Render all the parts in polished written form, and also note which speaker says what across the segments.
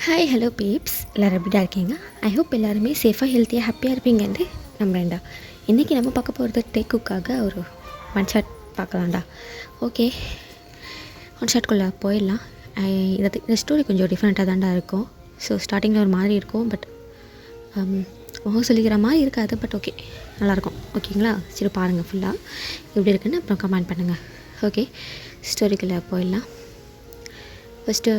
Speaker 1: Hi hello babes, எல்லோரும் எப்படிடா இருக்கீங்க? ஐ ஹோப் எல்லாருமே சேஃபாக ஹெல்த்தியாக ஹாப்பியாக இருப்பீங்கன்ட்டு நம்புறேன்டா. இன்றைக்கி நம்ம பார்க்க போகிறது டேக்குக்காக ஒரு ஒன் ஷாட் பார்க்கலாம்டா. ஓகே, ஒன் ஷாட்குள்ளே போயிடலாம். இந்த ஸ்டோரி கொஞ்சம் டிஃப்ரெண்ட்டாக தான்டா இருக்கும். ஸோ ஸ்டார்டிங்கில் ஒரு மாதிரி இருக்கும், பட் முகம் சொல்லிக்கிற மாதிரி இருக்காது. பட் ஓகே, நல்லாயிருக்கும். ஓகேங்களா? சரி பாருங்கள் ஃபுல்லாக எப்படி இருக்குன்னு அப்புறம் கமெண்ட் பண்ணுங்கள். ஓகே, ஸ்டோரிக்குள்ளே போயிடலாம். ஃபஸ்ட்டு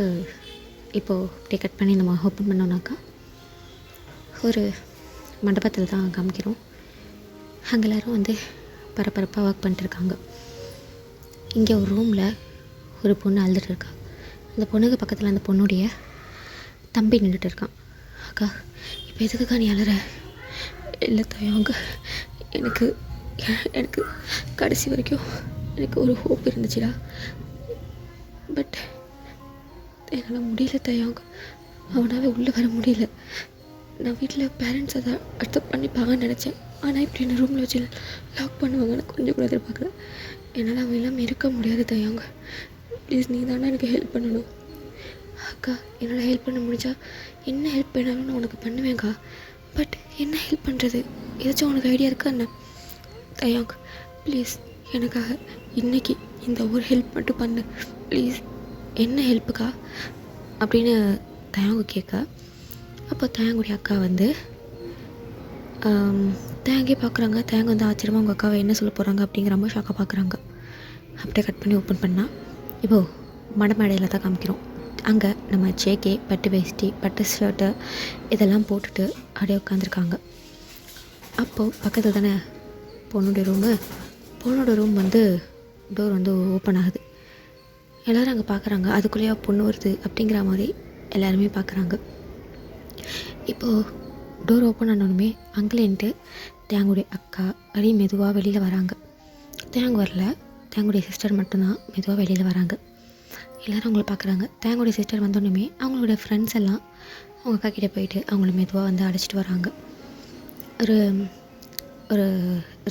Speaker 1: இப்போது அப்படியே கட் பண்ணி நம்ம ஓப்பன் பண்ணோன்னாக்கா ஒரு மண்டபத்தில் தான் காமிக்கிறோம். அங்கே எல்லோரும் வந்து பரபரப்பாக ஒர்க் பண்ணிட்டுருக்காங்க. இங்கே ஒரு ரூமில் ஒரு பொண்ணு அழுதுட்டு இருக்கா. அந்த பொண்ணுக்கு பக்கத்தில் அந்த பொண்ணுடைய தம்பி நின்றுட்டு இருக்கான். அக்கா, இப்போ எதுக்குக்கா நீ அழுற? இல்லை தாயவங்க, எனக்கு எனக்கு கடைசி வரைக்கும் எனக்கு ஒரு ஹோப் இருந்துச்சுடா. பட் என்னால் முடியல தாயவங்க, அவனால் உள்ளே வர முடியல. நான் வீட்டில் பேரண்ட்ஸ் அதை அக்செப்ட் பண்ணிப்பாங்கன்னு நினச்சேன். ஆனால் இப்படி என்ன ரூமில் வச்சு லாக் பண்ணுவாங்கன்னு கொஞ்சம் கூட எதிர்பார்க்கல. என்னால் அவன் எல்லாம் இருக்க முடியாது தாயவங்க. ப்ளீஸ் நீ தானே எனக்கு ஹெல்ப் பண்ணணும். அக்கா, என்னால் ஹெல்ப் பண்ண முடிஞ்சா என்ன ஹெல்ப் வேணாலும் நான் உனக்கு பண்ணுவேங்க்கா. பட் என்ன ஹெல்ப் பண்ணுறது? ஏதாச்சும் உனக்கு ஐடியா இருக்கா என்ன? தாயவங்க ப்ளீஸ் எனக்காக இன்றைக்கி இந்த ஒரு ஹெல்ப் மட்டும் பண்ணு ப்ளீஸ். என்ன ஹெல்ப்புக்கா அப்படின்னு தயங்க கேட்க, அப்போ தயங்குடைய அக்கா வந்து தேங்கே பார்க்குறாங்க. தேங்க வந்து ஆச்சரியமாக அவங்க அக்காவை என்ன சொல்ல போகிறாங்க அப்படிங்கிற மாதிரி ஷாக்காக பார்க்குறாங்க. அப்படியே கட் பண்ணி ஓப்பன் பண்ணால் இப்போது மடமேடையில் தான் காமிக்கிறோம். அங்கே நம்ம ஜேகே பட்டு வேஷ்டி பட்டு ஷர்ட்டு இதெல்லாம் போட்டுட்டு அப்படியே உட்காந்துருக்காங்க. அப்போது பக்கத்தில் தானே பொண்ணோட ரூம் வந்து டோர் வந்து ஓப்பன் ஆகுது. எல்லோரும் அங்கே பார்க்குறாங்க. அதுக்குள்ளேயே பொண்ணு வருது அப்படிங்கிற மாதிரி எல்லாருமே பார்க்குறாங்க. இப்போது டோர் ஓப்பன் ஆனோடனே அங்கேன்ட்டு தேங்குடைய அக்கா அப்படியே மெதுவாக வெளியில் வராங்க. தேங்கு வரல, தேங்குடைய சிஸ்டர் மட்டும்தான் மெதுவாக வெளியில் வராங்க. எல்லோரும் அவங்கள பார்க்குறாங்க. தேங்குடைய சிஸ்டர் வந்தோடனே அவங்களோட ஃப்ரெண்ட்ஸ் எல்லாம் அவங்க அக்கா கிட்டே போயிட்டு அவங்கள மெதுவாக வந்து அழைச்சிட்டு வராங்க. ஒரு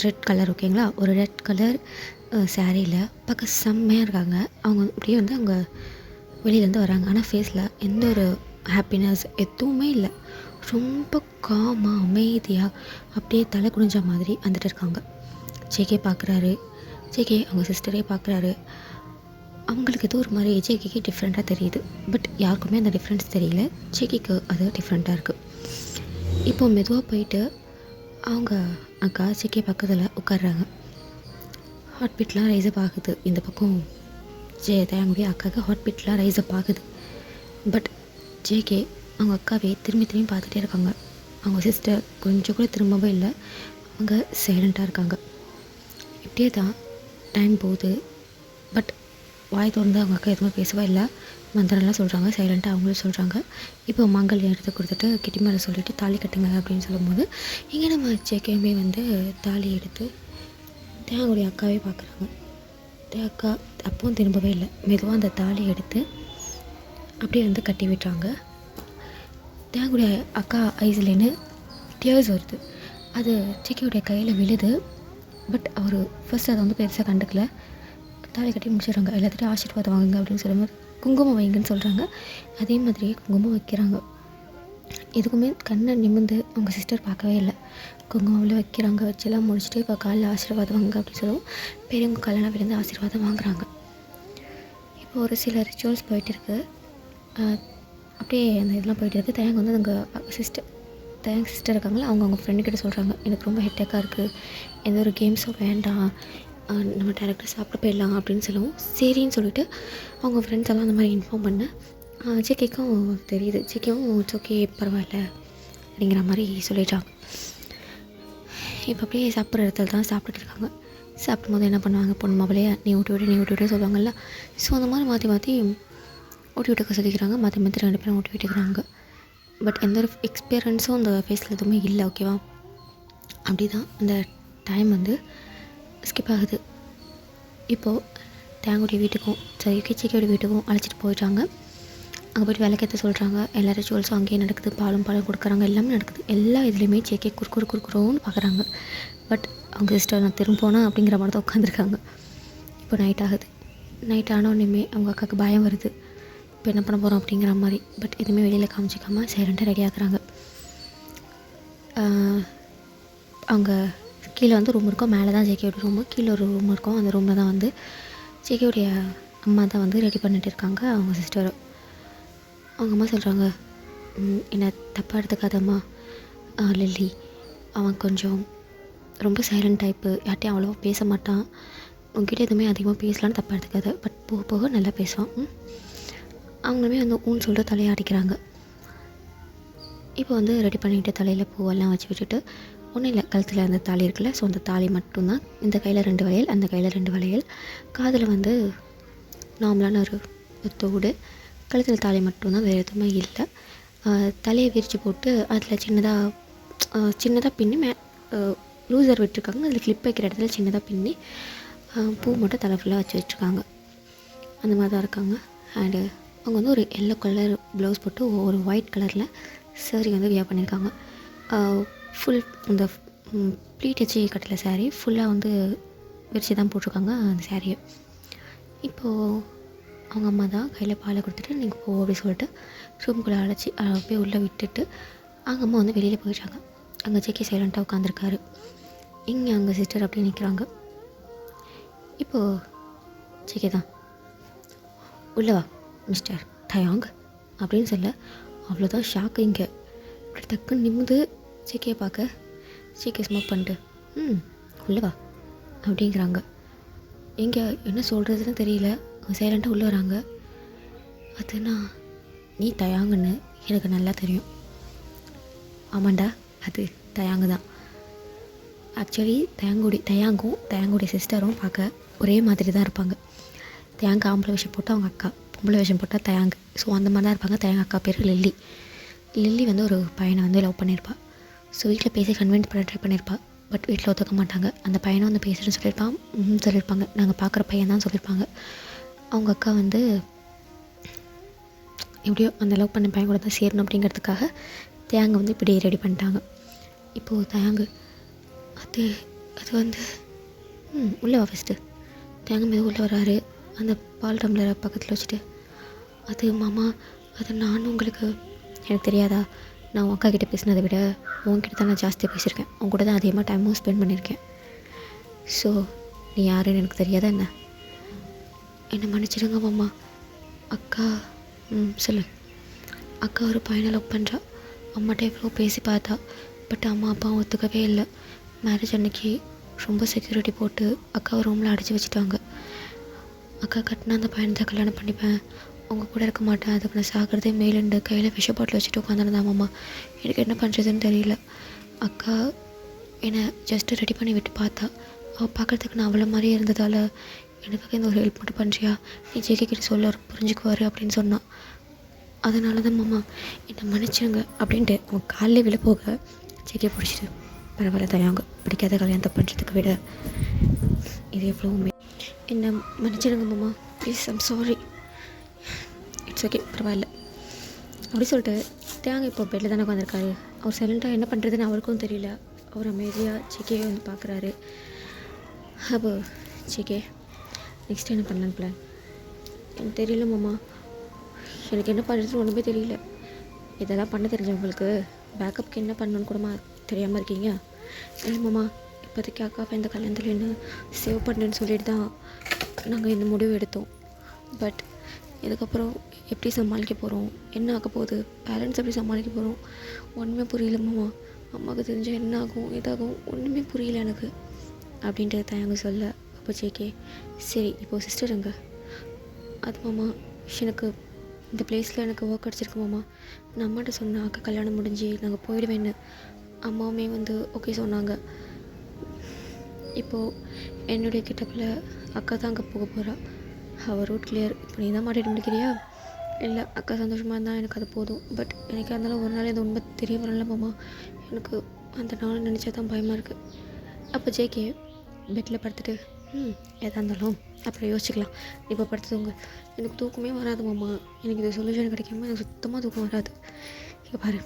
Speaker 1: ரெட் கலர், ஓகேங்களா, ஒரு ரெட் கலர் சாரியில் பார்க்க செம்மையாக இருக்காங்க. அவங்க அப்படியே வந்து அவங்க வெளியிலேருந்து வராங்க. ஆனால் ஃபேஸில் எந்த ஒரு ஹாப்பினஸ் எதுவுமே இல்லை. ரொம்ப காமாக அமைதியாக அப்படியே தலை குனிஞ்ச மாதிரி வந்துட்டு இருக்காங்க. ஜேகே பார்க்குறாரு. ஜேகே அவங்க சிஸ்டரே பார்க்குறாரு. அவங்களுக்கு ஏதோ ஒரு மாதிரி ஜேகேக்கு டிஃப்ரெண்ட்டாக தெரியுது. பட் யாருக்குமே அந்த டிஃப்ரென்ஸ் தெரியல. ஜேகேக்கு அது டிஃப்ரெண்ட்டாக இருக்குது. இப்போ மெதுவாக போயிட்டு அவங்க அக்கா ஜேகே பக்கத்தில் உட்காடுறாங்க. ஹார்ட் பீட்லாம் ரைஸப் ஆகுது. இந்த பக்கம் தயங்குடைய அக்காவுக்கு ஹார்ட் பீட்லாம் ரைஸப் ஆகுது. பட் ஜேகே அவங்க அக்காவே திரும்பி பார்த்துட்டே இருக்காங்க. அவங்க சிஸ்டர் கொஞ்சம் கூட திரும்பவே இல்லை. அவங்க சைலண்ட்டாக இருக்காங்க. இப்படியே தான் டைம் போகுது. பட் வாய் திறந்து அவங்க அக்கா எதுவுமே பேசவே இல்லை. மந்திரம்லாம் சொல்கிறாங்க. சைலண்ட்டாக அவங்களும் சொல்கிறாங்க. இப்போ மங்கள் எடுத்து கொடுத்துட்டு கிட்டி மேலே சொல்லிவிட்டு தாலி கட்டுங்க அப்படின்னு சொல்லும்போது இங்கே நம்ம ஜேகேயுமே வந்து தாலி எடுத்து தேங்குடைய அக்காவே பார்க்குறாங்க. அக்கா அப்பவும் திரும்பவே இல்லை. மெதுவாக அந்த தாலி எடுத்து அப்படியே வந்து கட்டி விட்டுறாங்க. தேங்குடைய அக்கா ஐஸ்லேன்னு டியர்ஸ் வருது. அது ஜேகேவுடைய கையில் விழுது. பட் அவர் ஃபர்ஸ்ட் அதை வந்து பெருசாக கண்டுக்கல. தாலி கட்டி முடிச்சிடுறாங்க. எல்லாத்துட்டும் ஆசீர்வாதம் வாங்குங்க அப்படின்னு சொல்லும்போது குங்குமம் வைங்கன்னு சொல்கிறாங்க. அதே மாதிரி குங்குமம் வைக்கிறாங்க. எதுக்குமே கண்ணை நிமிர்ந்து அவங்க சிஸ்டர் பார்க்கவே இல்லை. குங்குமம்ல வைக்கிறாங்க. வச்செல்லாம் முடிச்சுட்டு இப்போ காலையில் ஆசீர்வாதம் வாங்க அப்படின்னு சொல்லுவோம். பெரியவங்க காலெல்லாம் விழுந்து ஆசீர்வாதம் வாங்குறாங்க. இப்போ ஒரு சில ரிச்சுவல்ஸ் போயிட்டு இருக்குது. அப்படியே அந்த இதெல்லாம் போயிட்டு இருக்குது. தேங்க வந்து அவங்க சிஸ்டர் இருக்காங்களா, அவங்க ஃப்ரெண்டுக்கிட்ட சொல்கிறாங்க, எனக்கு ரொம்ப ஹெட்டேக்காக இருக்குது, எந்த ஒரு கேம்ஸும் வேண்டாம், நம்ம டேரக்டாக சாப்பிட போயிடலாம் அப்படின்னு சொல்லுவோம். சரின்னு சொல்லிட்டு அவங்க ஃப்ரெண்ட்ஸ் எல்லாம் அந்த மாதிரி இன்ஃபார்ம் பண்ண ஜேகேக்கும் தெரியுது. ஜேகேவும் இட்ஸ் ஓகே பரவாயில்ல அப்படிங்கிற மாதிரி சொல்லிட்டாங்க. இப்போ அப்படியே சாப்பிட்ற இடத்துல தான் சாப்பிட்டுட்டு இருக்காங்க. சாப்பிடும்போது என்ன பண்ணுவாங்க, பொண்ணு மாப்பிள்ளையே நீ ஊட்டி விட்டு சொல்லுவாங்கள்ல. ஸோ அந்த மாதிரி மாற்றி ஊட்டி விட்டுக்க சொல்லிக்கிறாங்க. மாற்றி 2 பேரும் ஊட்டி விட்டுக்கிறாங்க. பட் எந்த ஒரு எக்ஸ்பீரியன்ஸும் அந்த ஃபேஸில் எதுவுமே இல்லை. ஓகேவா? அப்படி தான் அந்த டைம் வந்து ஸ்கிப் ஆகுது. இப்போது தேங்குடைய வீட்டுக்கும் ஜேகேயோட வீட்டுக்கும் அழைச்சிட்டு போயிட்டாங்க. அங்கே போய்ட்டு விளக்கேற்ற சொல்கிறாங்க. எல்லா ரிச்சுவல்ஸும் அங்கேயே நடக்குது. பாலும் கொடுக்குறாங்க. எல்லாமே நடக்குது. எல்லா இதுலேயுமே ஜேகே குறுக்குறோன்னு பார்க்குறாங்க. பட் அவங்க சிஸ்டர் நான் திரும்ப அப்படிங்கிற மாதிரி தான் உட்காந்துருக்காங்க. இப்போ நைட் ஆகுது. நைட் ஆனோடனே அவங்க அக்காவுக்கு பயம் வருது. இப்போ என்ன பண்ண போகிறோம் அப்படிங்கிற மாதிரி. பட் எதுவுமே வெளியில் காமிச்சிக்காமல் சைலண்ட்டாக ரெடி ஆகுறாங்க. அவங்க கீழே வந்து ரூம் இருக்கும், மேலே தான் ஜேகேயோட ரூமு, கீழே ஒரு ரூம் இருக்கும். அந்த ரூமில் தான் வந்து ஜேகேயோடைய அம்மா தான் வந்து ரெடி பண்ணிட்டு இருக்காங்க. அவங்க சிஸ்டர், அவங்க அம்மா சொல்கிறாங்க, என்னை தப்பாக எடுத்துக்காதம்மா லில்லி, அவன் கொஞ்சம் ரொம்ப சைலண்ட் டைப்பு, யார்ட்டையும் அவ்வளோவா பேச மாட்டான், உங்ககிட்ட எதுவுமே அதிகமாக பேசலான்னு தப்பாக எடுத்துக்காத, பட் போக போக நல்லா பேசுவான். அவங்களுமே வந்து ஊன்னு சொல்லிட்டு தலையாடிக்கிறாங்க. இப்போ வந்து ரெடி பண்ணிவிட்டு தலையில் பூவெல்லாம் வச்சு விட்டுட்டு, ஒன்றும் இல்லை, கழுத்தில் அந்த தாலி இருக்குல்ல, ஸோ அந்த தாலி மட்டும்தான், இந்த கையில் 2 வளையல், அந்த கையில் 2 வளையல், காதில் வந்து நார்மலான ஒரு தோடு, கழுத்தில் தாலி மட்டும்தான், வேறு எதுவுமே இல்லை. தலையை விரித்து போட்டு அதில் சின்னதாக பின்னி லூசர் விட்டுருக்காங்க, அதில் கிளிப் வைக்கிற இடத்துல சின்னதாக பின்னி பூ மட்டும் தலை ஃபுல்லாக வச்சு வச்சுருக்காங்க. அந்த மாதிரி தான் இருக்காங்க. அண்டு அவங்க வந்து ஒரு எல்லோ கலர் ப்ளவுஸ் போட்டு ஒரு ஒயிட் கலரில் சாரீ வந்து வியர் பண்ணியிருக்காங்க. ஃபுல் இந்த ப்ளீட் வச்சு கட்டல சாரீ ஃபுல்லாக வந்து விரித்து தான் போட்டிருக்காங்க அந்த சாரியை. இப்போது அவங்க அம்மா தான் கையில் பாலை கொடுத்துட்டு நீங்கள் போ அப்படி சொல்லிட்டு ரூம்குள்ளே அழைச்சி போய் உள்ளே விட்டுட்டு அவங்க அம்மா வந்து வெளியில் போயிட்டாங்க. அங்கே ஜேகே சைலண்ட்டாக உட்காந்துருக்காரு. இங்கே அங்கே சிஸ்டர் அப்படி நிற்கிறாங்க. இப்போது ஜேகே தான், உள்ளவா மிஸ்டர் தயாங் அப்படின்னு சொல்ல, அவ்வளோதான் ஷாக்கு. இங்கே இப்படி டக்குன்னு நிமிந்து ஜேகேயை பார்க்க, ஜேகே ஸ்மோக் பண்ணிட்டு உள்ளவா அப்படிங்கிறாங்க. எங்கே என்ன சொல்கிறதுன்னு தெரியல. சைலண்ட்டாக உள்ளே வராங்க. அதுனா நீ தயாங்குன்னு எனக்கு நல்லா தெரியும். ஆமாண்டா, அது தயாங்கு தான். ஆக்சுவலி தயாங்குடைய சிஸ்டரும் பார்க்க ஒரே மாதிரி தான் இருப்பாங்க. தயாங்கு ஆம்பளை வேஷம் போட்டு அவங்க அக்கா, பொம்பளை வேஷம் போட்டால் தயாங்கு. ஸோ அந்த மாதிரி தான் இருப்பாங்க. தயாங்கு அக்கா பேர் லில்லி வந்து ஒரு பையனை வந்து லவ் பண்ணியிருப்பாள். ஸோ வீட்டில் பேசி கன்வின்ஸ் பண்ண ட்ரை பண்ணியிருப்பாள். பட் வீட்டில் ஒத்துக்க மாட்டாங்க. அந்த பையனை வந்து பேசுகிறேன்னு சொல்லியிருப்பாங்க. நாங்கள் பார்க்குற பையன் தான் சொல்லியிருப்பாங்க. அவங்க அக்கா வந்து எப்படியோ அந்த லவ் பண்ண பையன் கூட தான் சேரணும் அப்படிங்கிறதுக்காக தயாங்கு வந்து இப்படி ரெடி பண்ணிட்டாங்க. இப்போது தயாங்கு அது வந்து உள்ளே வா ஃபஸ்ட்டு. தயாங்கு மீது உள்ளே வராரு. அந்த பால் டம்ளரை பக்கத்தில் வச்சுட்டு, அது மாமா, அது நானும் உங்களுக்கு எனக்கு தெரியாதா, நான் அக்கா கிட்டே பேசினதை விட உன்கிட்ட தான் நான் ஜாஸ்தியாக பேசியிருக்கேன், உன் கூட தான் அதிகமாக டைமும் ஸ்பெண்ட் பண்ணியிருக்கேன். ஸோ நீ யாருன்னு எனக்கு தெரியாதா என்ன? என்னை மன்னிச்சிடுங்க மாமா. அக்கா சொல்லு. அக்கா ஒரு பையனை லவ் பண்ணுறா. அம்மாட்ட எவ்வளோ பேசி பார்த்தா, பட் அம்மா அப்பாவும் ஒத்துக்கவே இல்லை. மேரேஜ் அன்னைக்கு ரொம்ப செக்யூரிட்டி போட்டு அக்காவை ரூமில் அடைச்சி வச்சுட்டாங்க. அக்கா கட்டினா அந்த பையனை தான் கல்யாணம் பண்ணிப்பேன், உங்கள் கூட இருக்க மாட்டேன், அதுக்கு நான் சாகிறதே மேலுண்டு கையில் விஷ பாட்டில் வச்சுட்டு உட்காந்துருந்தான் மாமா. எனக்கு என்ன பண்ணுறதுன்னு தெரியல. அக்கா என்னை ஜஸ்ட்டு ரெடி பண்ணி விட்டு பார்த்தா, அவள் பார்க்குறதுக்கு நான் அவ்வளோ மாதிரியே இருந்ததால் எனக்காக இந்த ஒரு ஹெல்ப் மட்டும் பண்ணுறியா, நீ ஜேகே கிட்ட சொல்ல புரிஞ்சுக்குவார் அப்படின்னு சொன்னான். அதனால தான் மாமா என்னை மன்னிச்சிடுங்க அப்படின்ட்டு அவன் காலையில் விழ போக ஜேகே பிடிச்சிட்டு, பரவாயில்ல தயாங்க, பிடிக்காத கல்யாணத்தை பண்ணுறதுக்கு விட இது எவ்வளோவுமே, என்னை மன்னிச்சிடுங்க மாமா please, I'm sorry, it's okay, பரவாயில்ல அப்படி சொல்லிட்டு தேங்க இப்போ பெட்டில் தானே உட்காந்துருக்காரு. அவர் சைலண்ட்டாக என்ன பண்ணுறதுன்னு அவருக்கும் தெரியல. அவர் அமைதியாக ஜேகே வந்து பார்க்குறாரு. அப்போ ஜேகே நெக்ஸ்ட் என்ன பண்ணலான்னு பிளான்? எனக்கு தெரியல மாமா, எனக்கு என்ன பண்ணுறதுன்னு ஒன்றுமே தெரியல. இதெல்லாம் பண்ண தெரிஞ்சவங்களுக்கு பேக்கப்புக்கு என்ன பண்ணணுன்னு கூடமா தெரியாமல் இருக்கீங்க? இல்லை மாமா, இப்போதைக்கு அக்கா இந்த கல்யாணத்தில் என்ன சேவ் பண்ணுறேன்னு சொல்லிட்டு தான் நாங்கள் இந்த முடிவு எடுத்தோம். பட் இதுக்கப்புறம் எப்படி சமாளிக்க போகிறோம், என்ன ஆக போகுது, பேரண்ட்ஸ் எப்படி சமாளிக்க போகிறோம், ஒன்றுமே புரியல மாமா. அம்மாவுக்கு தெரிஞ்சால் என்ன ஆகும் இதாகும் ஒன்றுமே புரியல எனக்கு அப்படின்ட்டு தயங்க சொல்ல, அப்போ ஜேகே சரி இப்போது சிஸ்டர் எங்க? அது மாமா, எனக்கு இந்த பிளேஸில் எனக்கு ஒர்க் கிடச்சிருக்கு மாமா. நான் அம்மாட்ட சொன்னேன் அக்கா கல்யாணம் முடிஞ்சு நாங்கள் போயிடுவேன்னு. அம்மாவுமே வந்து ஓகே சொன்னாங்க. இப்போது என்னுடைய கிட்டப்பில் அக்கா தான் அங்கே போக போகிறா. அவள் ரூட் கிளியர். இப்போ நீ தான் மாட்டிட்டு முடிக்கிறியா? இல்லை, அக்கா சந்தோஷமாக இருந்தால் எனக்கு அது போதும். பட் எனக்கு அதனால ஒரு நாள் இந்த உண்மை தெரிய வரல மாமா. எனக்கு அந்த நாள் நினச்சா தான் பயமாக இருக்குது. அப்போ ஜேகே பெட்டில் படுத்துட்டு எதாக இருந்தாலும் அப்புறம் யோசிச்சுக்கலாம், இப்போ படுத்துவங்க. எனக்கு தூக்கமே வராது மாமா. எனக்கு இது சொல்யூஷன் கிடைக்காம எனக்கு சுத்தமாக தூக்கம் வராது. இங்கே பாரு,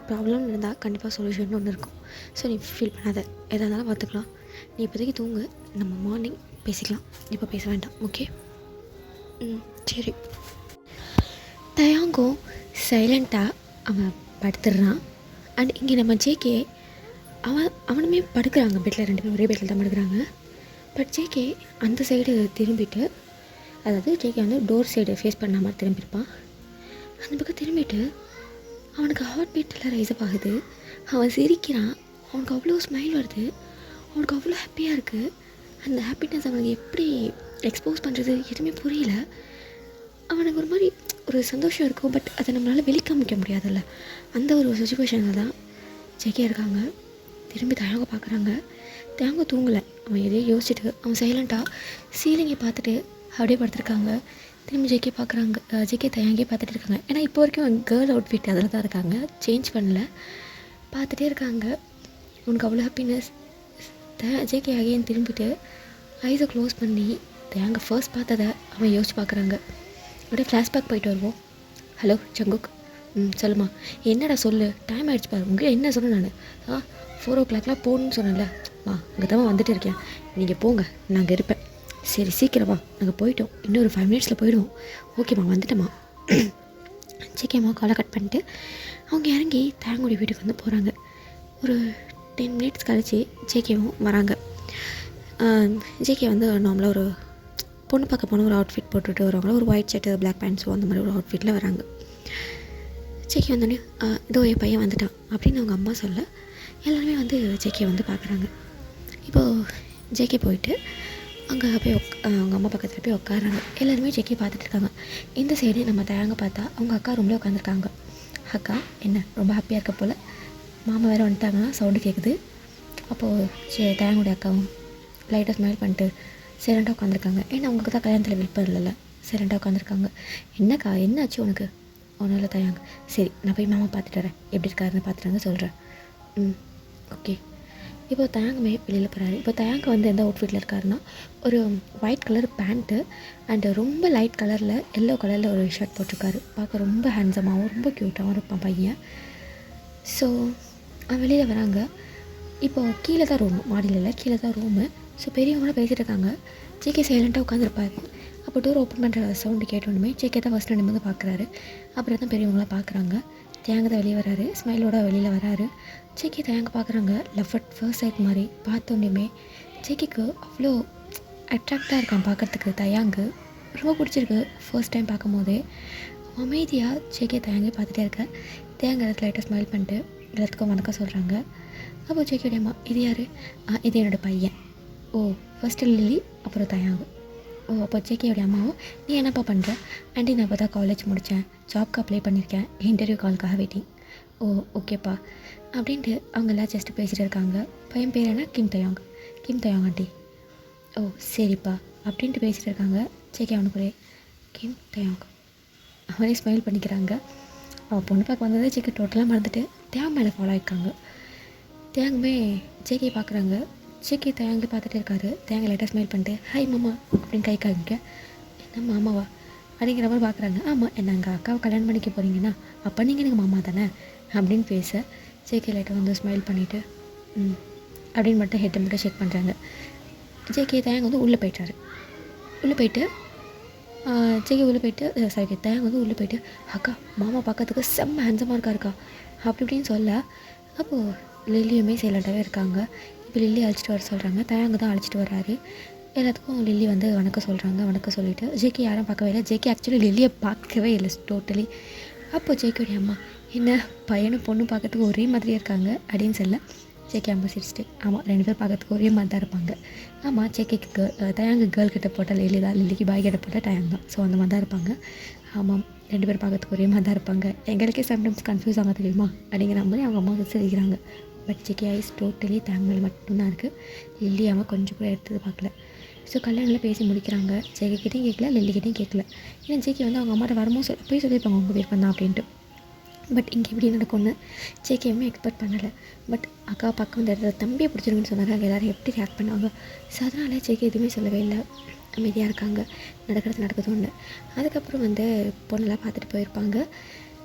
Speaker 1: ப்ராப்ளம் இருந்தால் கண்டிப்பாக சொல்யூஷன் ஒன்று இருக்கும். ஸோ நீ ஃபீல் பண்ணாத, எதாக இருந்தாலும் பார்த்துக்கலாம். நீ இப்போதைக்கு தூங்கு, நம்ம மார்னிங் பேசிக்கலாம், இப்போ பேச வேண்டாம். ஓகே? சரி. தயாங்கும் சைலண்ட்டாக அவன் படுத்துடுறான். அண்ட் இங்கே நம்ம ஜேகே அவனுமே படுக்கிறாங்க. பெட்டில் 2 பேரும் ஒரே பெட்டில் தான் படுக்கிறாங்க. பட் ஜேகே அந்த சைடு திரும்பிட்டு, அதாவது ஜேகே வந்து டோர் சைடு ஃபேஸ் பண்ண மாதிரி திரும்பியிருப்பான். அந்த பக்கம் திரும்பிட்டு அவனுக்கு ஹார்ட் பீட்டெல்லாம் ரைஸ்அப் ஆகுது. அவன் சிரிக்கிறான். அவனுக்கு அவ்வளோ ஸ்மைல் வருது. அவனுக்கு அவ்வளோ ஹாப்பியாக இருக்குது. அந்த ஹாப்பினஸ் அவனுக்கு எப்படி எக்ஸ்போஸ் பண்ணுறது எதுவுமே புரியல. அவனுக்கு ஒரு மாதிரி ஒரு சந்தோஷம் இருக்கும். பட் அதை நம்மளால் வெளிக்காமிக்க முடியாதுல்ல. அந்த ஒரு சுச்சுவேஷனில் தான் ஜெகே இருக்காங்க. திரும்பி தயாங்க பார்க்குறாங்க. தயாங்க தூங்கலை. அவன் எதையோ யோசிச்சுட்டு அவன் சைலண்ட்டாக சீலிங்கை பார்த்துட்டு அப்படியே படுத்துருக்காங்க. திரும்பி ஜெகே பார்க்குறாங்க. ஜெகே தயாங்கே பார்த்துட்டு இருக்காங்க. ஏன்னா இப்போ வரைக்கும் கேர்ள் அவுட்ஃபிட் அதில் தான் இருக்காங்க, சேஞ்ச் பண்ணல. பார்த்துட்டே இருக்காங்க. அவனுக்கு அவ்வளோ ஹாப்பினஸ். ஜேகே அகைன் திரும்பிட்டு ஐஸை க்ளோஸ் பண்ணி தயாங்க ஃபர்ஸ்ட் பார்த்ததை அவன் யோசிச்சு பார்க்குறாங்க. அப்படியே ஃப்ளாஷ்பேக் போயிட்டு வருவோம். ஹலோ சங்குக், சொல்லுமா, என்னடா சொல்லு, டைம் ஆகிடுச்சு பாரு. உங்கள்கிட்ட என்ன சொன்னேன் நான்? 4 o'clock போகணுன்னு சொன்னேன்ல. அங்கே தான் வந்துட்டு இருக்கேன். நீங்கள் போங்க, நாங்கள் இருப்பேன். சரி சீக்கிரமா, நாங்கள் போயிட்டோம். இன்னும் ஒரு 5 minutes போயிடுவோம். ஓகேம்மா, வந்துட்டேம்மா. ஜேகேம்மா காலை கட் பண்ணிட்டு அவங்க இறங்கி தயாங்குடி வீட்டுக்கு வந்து போகிறாங்க. ஒரு 10 minutes கழிச்சு ஜேகேவும் வராங்க. ஜேகே வந்து நார்மலாக ஒரு பொண்ணு பார்க்க போன ஒரு அவுட்ஃபிட் போட்டுட்டு வருவாங்களா, ஒரு ஒயிட் ஷர்ட்டு பிளாக் பேண்ட்ஸோ அந்த மாதிரி ஒரு அவுட்ஃபிட்டில் வராங்க. ஜேகே வந்தோடனே இதோ என் பையன் வந்துட்டான் அப்படின்னு அவங்க அம்மா சொல்ல எல்லாருமே வந்து ஜேகே வந்து பார்க்குறாங்க. இப்போது ஜேகே போயிட்டு அங்கே போய் அவங்க அம்மா பக்கத்தில் போய் உட்காடுறாங்க. எல்லாருமே ஜேகே பார்த்துட்டு இருக்காங்க. இந்த சைடு நம்ம தயாங்க பார்த்தா அவங்க அக்கா ரூம்லேயே உட்காந்துருக்காங்க. அக்கா என்ன ரொம்ப ஹாப்பியாக இருக்க போல். மாமா வேறு வந்துட்டாங்கன்னா சவுண்டு கேட்குது. அப்போது தயாங்குடைய அக்காவும் லைட்டாக ஸ்மைல் பண்ணிட்டு சைலண்டாக உட்காந்துருக்காங்க. ஏன்னா அவங்களுக்கு தான் கல்யாணத்தில் விருப்பம் இல்லைல்ல, சைலண்டாக உட்காந்துருக்காங்க. என்னக்கா என்னாச்சு உனக்கு? ஒன்றும் இல்லை தயாங்க. சரி, நான் போய் மாமா பார்த்துட்டு வரேன், எப்படி இருக்காருன்னு பார்த்துட்டு வந்து சொல்கிறேன். ஓகே. இப்போ தயாங்கமே வெளியில் போகிறாரு. இப்போ தயாங்க வந்து எந்த அவுட்ஃபிட்டில் இருக்காருன்னா, ஒரு ஒயிட் கலர் பேண்ட்டு அண்டு ரொம்ப லைட் கலரில் எல்லோ கலரில் ஒரு ஷர்ட் போட்டிருக்காரு. பார்க்க ரொம்ப ஹேண்ட்ஸமாகவும் ரொம்ப க்யூட்டாகவும் இருப்பான் பையன். ஸோ வெளியில் வராங்க. இப்போது கீழே தான் ரூமு, மாடியில் இல்லை, கீழே தான் ரூமு. ஸோ பெரியவங்களாம் பேசிகிட்டு இருக்காங்க. ஜேகே சைலண்ட்டாக உட்காந்துருப்பாரு. அப்போ டோர் ஓப்பன் பண்ணுற சவுண்டு கேட்டோன்னுமே ஜேகே தான் ஃபஸ்ட் நிமிர்ந்து பார்க்குறாரு. அப்புறம் தான் பெரியவங்களாம் பார்க்குறாங்க. தயாங்க தான் வெளியே வராரு, ஸ்மைலோட வெளியில் வராரு. ஜேகே தயாங்க பார்க்குறாங்க. லவ் அட் ஃபர்ஸ்ட் சைட் மாதிரி பார்த்தோன்னே ஜேகேக்கு அவ்வளோ அட்ராக்டாக இருக்கான் பார்க்குறதுக்கு. தயாங்கு ரொம்ப பிடிச்சிருக்கு. ஃபர்ஸ்ட் டைம் பார்க்கும் போதே அமைதியாக ஜேகே தயாங்கே பார்த்துட்டே இருக்க. தேங்க இடத்துல லைட்டாக ஸ்மைல் பண்ணிட்டு எல்லாத்துக்கும் வணக்கம் சொல்கிறாங்க. அப்போது ஜேகேடைய அம்மா, இது யார்? இது என்னோடய பையன். ஓ, ஃபஸ்ட்டு லில்லி, அப்புறம் தயாங்கு. ஓ, அப்போ ஜேகேயோடைய அம்மாவும், நீ என்னப்பா பண்ணுற? ஆண்டி, நான் இப்போ தான் காலேஜ் முடித்தேன், ஜாப்க்கு அப்ளை பண்ணியிருக்கேன், இன்டர்வியூ காலுக்காக வெயிட்டிங். ஓ, ஓகேப்பா அப்படின்ட்டு அவங்க எல்லாம் ஜஸ்ட்டு பேசிகிட்டு இருக்காங்க. பையன் பேர் என்ன? கிம் தயாங் ஆண்டி. ஓ சரிப்பா அப்படின்ட்டு பேசிகிட்டு இருக்காங்க. ஜேகே அவனுக்குள்ளே கிம் தயாங் அவனே ஸ்மைல் பண்ணிக்கிறாங்க. அவள் பொண்ணு பார்க்க வந்ததே ஜேகே டோட்டலாக மறந்துட்டு தேங் மேலே ஃபாலோ ஆகிருக்காங்க. தேங்குமே ஜேகே பார்க்குறாங்க. ஜேகே தேங்க பார்த்துட்டே இருக்காரு. தேங்க லைட்டாக ஸ்மைல் பண்ணிட்டு ஹாய் மாமா அப்படின்னு கை காமிக்க, என்ன மாமாவா அப்படிங்கிற மாதிரி பார்க்குறாங்க. ஆமாம், என்ன எங்கள் அக்காவை கல்யாணம் பண்ணிக்க போகிறீங்கன்னா அப்போ நீங்கள் எனக்கு மாமா தானே அப்படின்னு பேச ஜேகே லைட்டாக வந்து ஸ்மைல் பண்ணிவிட்டு அப்படின்னு மட்டும் ஹெட்டை மட்டும் செக் பண்ணுறாங்க. ஜேகே தேங்க வந்து உள்ளே போயிட்டாரு. உள்ளே போயிட்டு ஜேகே உள்ளே போயிட்டு சாரி தேங்க வந்து உள்ளே போயிட்டு, அக்கா மாமா பார்க்கறதுக்கு செம்ம ஹேண்ட்ஸமாக இருக்காருக்கா அப்படி இப்படின்னு சொல்ல, அப்போது லில்லியுமே சைலண்டாகவே இருக்காங்க. இப்போ லில்லி அழைச்சிட்டு வர சொல்கிறாங்க. தயாங்க தான் அழைச்சிட்டு வர்றாரு. எல்லாத்துக்கும் லில்லி வந்து வணக்கம் சொல்கிறாங்க. வணக்கம் சொல்லிவிட்டு ஜேகே யாரும் பார்க்கவே இல்லை. ஜேகே ஆக்சுவலி லில்லியை பார்க்கவே இல்லை டோட்டலி. அப்போது ஜேகேடைய அம்மா, என்ன பையனும் பொண்ணும் பார்க்கறதுக்கு ஒரே மாதிரியே இருக்காங்க அப்படின்னு சொல்ல ஜேகே அம்மா சிரிச்சிட்டு, ஆமாம் 2 பேர் பார்க்கறதுக்கு ஒரே மாதிரி தான் இருப்பாங்க. ஆமாம், ஜேகேக்கு தயாங்க கேர்ள் கிட்ட போட்டால் லில்லி தான், லில்லிக்கு பாய் கிட்ட போட்டால் தயாங்க தான். ஸோ அந்த மாதிரி தான் இருப்பாங்க. ஆமாம், 2 பேர் பார்க்கறதுக்கு ஒரே மாதிரி தான் இருப்பாங்க. எங்களுக்கே சம்டைம்ஸ் கன்ஃபியூஸ் ஆக தெரியுமா அப்படிங்கிற மாதிரி அவங்க அம்மா சிரிக்கிறாங்க. பட் ஜேகே ஐஸ் டோட்டலி தேங்க மேலே மட்டும்தான் இருக்குது. லில்லி அவன் கொஞ்சம் கூட எடுத்தது பார்க்கல. ஸோ கல்யாணத்தில் பேசி முடிக்கிறாங்க. ஜேகேக்கிட்டையும் கேட்கல, லில்லிக்கிட்டையும் கேட்கல. ஏன்னா ஜேகே வந்து அவங்க அம்மாட்ட வரும்போது போய் சொல்லியிருப்பாங்க அவங்க விருப்பம் தான் அப்படின்ட்டு. பட் இங்கே எப்படி நடக்கும்னு ஜேகேவுமே எக்ஸ்பெக்ட் பண்ணலை. பட் அக்கா பக்கம் வந்து இடத்துல தம்பியை பிடிச்சிருக்குன்னு சொன்னாங்க. அங்கே எல்லோரும் எப்படி ரியாக்ட் பண்ணுவாங்க. ஸோ அதனால் ஜேகே எதுவுமே சொல்லவே இல்லை, அமைதியாக இருக்காங்க. நடக்கிறது ஒன்று. அதுக்கப்புறம் வந்து பொண்ணெல்லாம் பார்த்துட்டு போயிருப்பாங்க.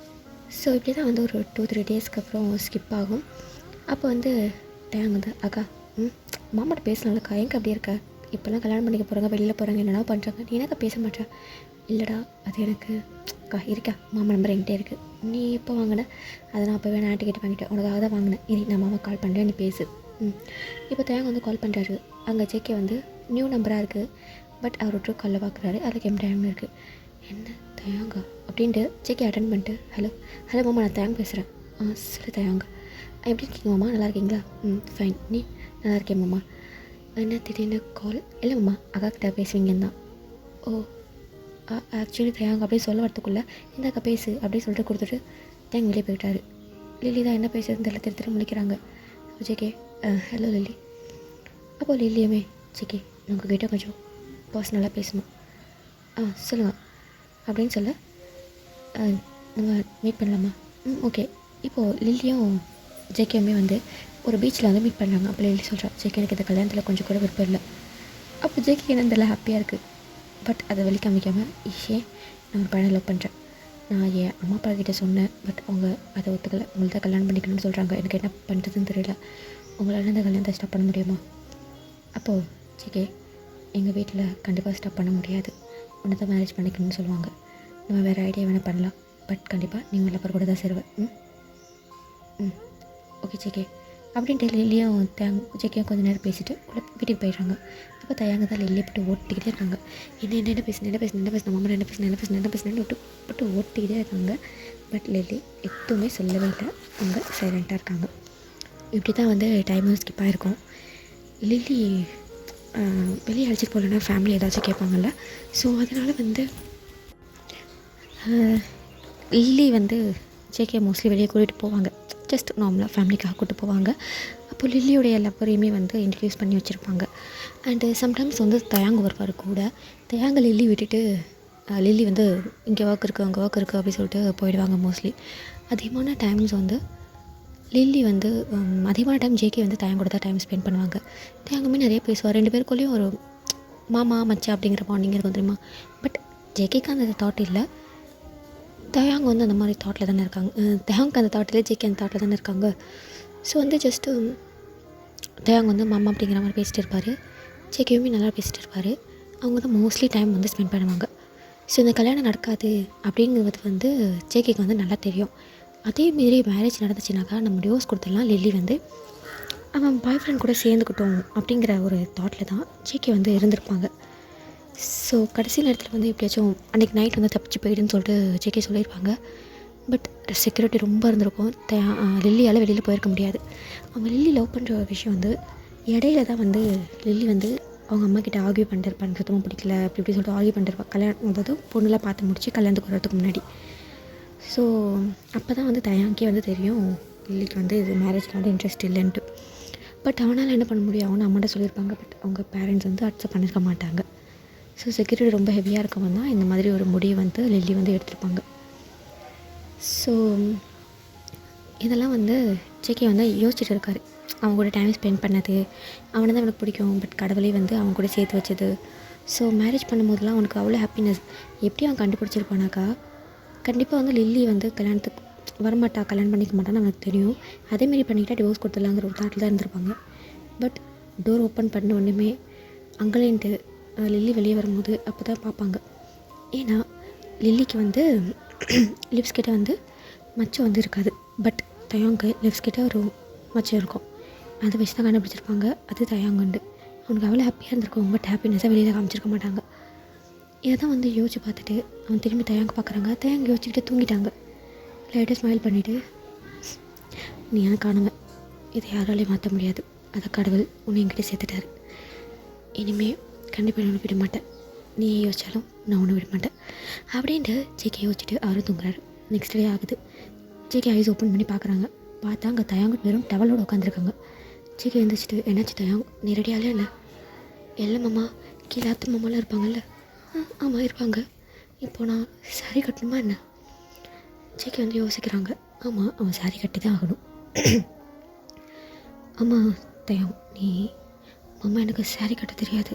Speaker 1: ஸோ இப்படி தான் வந்து ஒரு 2-3 டேஸ்க்கு அப்புறம் ஸ்கிப் ஆகும். அப்போ வந்து டேங் வந்து, அக்கா மாமாட்ட பேசலாம்லக்கா, எங்கே அப்படி இருக்க? இப்போல்லாம் கல்யாணம் பண்ணிக்க போகிறாங்க, வெளியில் போகிறாங்க, என்னென்னா பண்ணுறாங்க, நீ என்னக்கா பேச மாட்டேன்? இல்லைடா அது எனக்கு அக்கா இருக்கா மாமா நம்பர் என்கிட்ட இருக்குது. நீ எப்போ வாங்கின? அதை நான் அப்போவே நான் டிக்கெட் வாங்கிட்டேன், உனக்காக தான் வாங்கினேன். இனி நான் மாமா கால் பண்ணுறேன், நீ பேசு. இப்போ தேங்க வந்து கால் பண்ணுறாரு. அங்கே ஜேகே வந்து நியூ நம்பராக இருக்குது, பட் அவர் ட்ரூ காலில் பார்க்குறாரு. அதில் கேம் டைம்னு இருக்குது. என்ன தயாங்கா அப்படின்ட்டு ஜேகே அட்டன் பண்ணிட்டு, ஹலோ ஹலோ மாமா நான் தேங்க பேசுகிறேன். சரி தயாங்கா எப்படி இருக்கீங்க மாமா, நல்லா இருக்கீங்களா? ஃபைன். நீ நல்லா இருக்கேன் மாமா. என்ன திடீர்னு கால்? இல்லை மாமா அக்கா கிட்ட பேசுவீங்கன்னு தான். ஓ ஆக்சுவலி தயாங்க அப்படியே சொல்ல வரத்துக்குள்ளே இந்தாக்கா பேசு அப்படின்னு சொல்லிட்டு கொடுத்துட்டு தேங்க வெளியே போயிட்டாரு. லில்லி தான் என்ன பேசுறதுன்னு தெரியல, திரு முழிக்கிறாங்க. JK hello Lily. அப்போது லில்லியுமே ஜேகே நான் உங்ககிட்ட கொஞ்சம் பர்சனலாக பேசணும். சொல்லுங்கள் அப்படின்னு சொல்ல நம்ம மீட் பண்ணலாமா? ஓகே. இப்போது லில்லியும் ஜேகேயுமே வந்து ஒரு பீச்சில் வந்து மீட் பண்ணுறாங்க. அப்போ லில்லி சொல்கிறா, ஜேகே எனக்கு இந்த கல்யாணத்தில் கொஞ்சம் கூட விருப்பம் இல்லை. அப்போ ஜேகே என்ன தெரியல ஹாப்பியாக இருக்குது, பட் அதை வெளி காமிக்காமல் ஈஷே நான் ஒரு பையனை லவ் பண்ணுறேன். நான் என் அம்மா அப்பா கிட்டே சொன்னேன், பட் அவங்க அதை ஒத்துக்கலை. உங்களை தான் கல்யாணம் பண்ணிக்கணும்னு சொல்கிறாங்க. எனக்கு என்ன பண்ணுறதுன்னு தெரியல. உங்களால் இந்த கல்யாணத்தை ஸ்டாப் பண்ண முடியுமா? அப்போது ஜேகே எங்கள் வீட்டில் கண்டிப்பாக ஸ்டாப் பண்ண முடியாது, உன்னை தான் மேரேஜ் பண்ணிக்கணும்னு சொல்லுவாங்க. நம்ம வேறு ஐடியா வேணால் பண்ணலாம், பட் கண்டிப்பாக நீ உங்களை கூட தான் சேருவேன். ஓகே ஜேகே அப்படின்ட்டு லில்லியும் ஜேகேயும் கொஞ்சம் நேரம் பேசிவிட்டு உள்ள வீட்டுக்கு போயிடுறாங்க. அப்போ தயாங்க தான் லில்லியை போட்டு ஓட்டிக்கிட்டே இருக்காங்க. என்ன பேசுனேன் மாமா என்ன பேசுனேன்னு விட்டு ஓட்டிக்கிட்டே இருக்காங்க. பட் லில்லி எதுவுமே சொல்லவே இல்லை, அவங்க சைலண்ட்டாக இருக்காங்க. இப்படி தான் வந்து டைமும் ஸ்கிப் ஆகிருக்கும். லில்லி வெளியே அழைச்சிட்டு போகலன்னா ஃபேமிலி ஏதாச்சும் கேட்பாங்கல்ல, ஸோ அதனால் வந்து லில்லி வந்து ஜேகே மோஸ்ட்லி வெளியே கூட்டிகிட்டு போவாங்க, ஜஸ்ட் நார்மலாக ஃபேமிலிக்காக கூப்பிட்டு போவாங்க. அப்போ லில்லியோடைய லவ்வரையுமே வந்து இன்ட்ரடியூஸ் பண்ணி வச்சுருப்பாங்க. அண்டு சம்டைம்ஸ் வந்து தயாங்க வருவார் கூட. தயாங்க லில்லி விட்டுட்டு லில்லி வந்து இங்கே ஒர்க் இருக்குது அங்கே ஒர்க் இருக்குது அப்படின்னு சொல்லிட்டு போயிடுவாங்க. மோஸ்ட்லி அதிகமான டைம்ஸ் வந்து லில்லி வந்து அதிகமான டைம் ஜேகே வந்து தயாங்க கூட தான் டைம் ஸ்பெண்ட் பண்ணுவாங்க. தயாங்கமே நிறைய பேசுவார். 2 பேருக்குள்ளேயும் ஒரு மாமா மச்சா அப்படிங்கிற பாண்டிங் இருக்கும் தெரியுமா. பட் ஜேகேக்கு அந்த தாட் இல்லை, தயாங்க வந்து அந்த மாதிரி தாட்டில் தானே இருக்காங்க. தயாங்க அந்த தாட்டில் ஜேகே அந்த தாட்டில் தானே இருக்காங்க. ஸோ வந்து ஜஸ்ட்டு தயாங்க வந்து மாமா அப்படிங்கிற மாதிரி பேசிகிட்டு இருப்பார். ஜேகேயுமே நல்லா பேசிகிட்டு இருப்பார். அவங்க தான் மோஸ்ட்லி டைம் வந்து ஸ்பெண்ட் பண்ணுவாங்க. ஸோ இந்த கல்யாணம் நடக்காது அப்படிங்கிறது வந்து ஜேகேக்கு வந்து நல்லா தெரியும். அதேமாரி மேரேஜ் நடந்துச்சுனாக்கா நம்ம டிவோர்ஸ் கொடுத்துடலாம், லில்லி வந்து அவன் பாய் ஃப்ரெண்ட் கூட சேர்ந்துக்கிட்டோம் அப்படிங்கிற ஒரு தாட்டில் தான் ஜேகே வந்து இருந்திருப்பாங்க. ஸோ கடைசி நேரத்தில் வந்து எப்படியாச்சும் அன்றைக்கி நைட் வந்து தப்பிச்சு போயிடுன்னு சொல்லிட்டு ஜேகே சொல்லியிருப்பாங்க. பட் செக்யூரிட்டி ரொம்ப இருந்திருக்கும். லில்லியால் வெளியில் போயிருக்க முடியாது. அவங்க லில்லி லவ் பண்ணுற விஷயம் வந்து இடையில தான் வந்து லில்லி வந்து அவங்க அம்மா கிட்ட ஆர்கியூ பண்ணிட்டு இருப்பாங்க, சுத்தமாக பிடிக்கல அப்படி இப்படி சொல்லிட்டு ஆர்கியூ பண்ணிட்டு கல்யாணம் அதாவது பொண்ணுலாம் பார்த்து முடிச்சு கல்யாணத்துக்கு வரதுக்கு முன்னாடி. ஸோ அப்போ தான் வந்து தயாங்கே வந்து தெரியும் லில்லிக்கு வந்து இது மேரேஜில் வந்து இன்ட்ரெஸ்ட் இல்லைன்ட்டு. பட் அவனால் என்ன பண்ண முடியும், அவனை அம்மாட்ட சொல்லியிருப்பாங்க. பட் அவங்க பேரண்ட்ஸ் வந்து அக்செப்ட் பண்ணியிருக்க மாட்டாங்க. ஸோ செக்யூரிட்டி ரொம்ப ஹெவியாக இருக்கவங்க தான் இந்த மாதிரி ஒரு முடிவை வந்து லில்லி வந்து எடுத்திருப்பாங்க. ஸோ இதெல்லாம் வந்து ஜேகே வந்து யோசிச்சுட்டு இருக்காரு. அவங்க கூட டைம் ஸ்பெண்ட் பண்ணது, அவனை தான் எனக்கு பிடிக்கும், பட் கடவுளே வந்து அவங்க கூட சேர்த்து வச்சது. ஸோ மேரேஜ் பண்ணும்போதெல்லாம் அவனுக்கு அவ்வளோ ஹாப்பினஸ். எப்படி அவன் கண்டுபிடிச்சிருப்பானாக்கா, கண்டிப்பாக வந்து லில்லி வந்து கல்யாணத்துக்கு வரமாட்டா, கல்யாணம் பண்ணிக்க மாட்டான்னு அவனுக்கு தெரியும். அதேமாரி பண்ணிக்கிட்டால் டிவோர்ஸ் கொடுத்துடலாங்கிற ஒரு தாட்டில் தான் இருந்திருப்பாங்க. பட் டோர் ஓப்பன் பண்ண ஒன்றுமே அங்கேலேன்ட்டு லில்லி வெளியே வரும்போது அப்போ தான் பார்ப்பாங்க. ஏன்னா லில்லிக்கு வந்து லிப்ஸ் கிட்ட வந்து மச்சம் வந்து இருக்காது, பட் தயாங்கு லிப்ஸ் கிட்ட ஒரு மச்சம் இருக்கும். அதை வச்சு தான் கண்டுபிடிச்சிருப்பாங்க அது தயாங்குண்டு. அவனுக்கு அவ்வளோ ஹாப்பியாக இருந்திருக்கும், பட் ஹாப்பினஸாக வெளியில் காமிச்சிருக்க மாட்டாங்க. இதை தான் வந்து யோசிச்சு பார்த்துட்டு அவன் திரும்பி தயாங்க பார்க்குறாங்க. தயாங்க யோசிச்சுக்கிட்டு தூங்கிட்டாங்க. லைட்டாக ஸ்மைல் பண்ணிவிட்டு, நீ எனக்கு காணுங்க, இதை யாராலையும் மாற்ற முடியாது, அதை கடவுள் உன்னை என்கிட்ட சேர்த்துட்டாரு, இனிமேல் கண்டிப்பாக நான் விட மாட்டேன், நீ யோசிச்சாலும் நான் ஒன்றும் விட மாட்டேன் அப்படின்ட்டு ஜேகே யோசிச்சுட்டு அவரும் தூங்குறாரு. நெக்ஸ்ட் டே ஆகுது. ஜேகே ஐஸ் ஓப்பன் பண்ணி பார்க்குறாங்க. பார்த்தா அங்கே தயாங்க வெறும் டவலோடு உட்காந்துருக்காங்க. ஜேகே எழுந்திரிச்சிட்டு, என்னாச்சு தயாங்க, நீ ரெடியாலே இல்லை? இல்லை மாமா, கீழே அத்தை மாமாலாம் இருப்பாங்கல்ல. ஆமாம் இருப்பாங்க. இப்போ நான் சாரி கட்டணுமா என்ன? ஜேகே வந்து யோசிக்கிறாங்க. ஆமாம், அவன் சாரி கட்டி தான் ஆகணும். ஆமாம் தயாங், நீ மாமா எனக்கு சாரி கட்ட தெரியாது,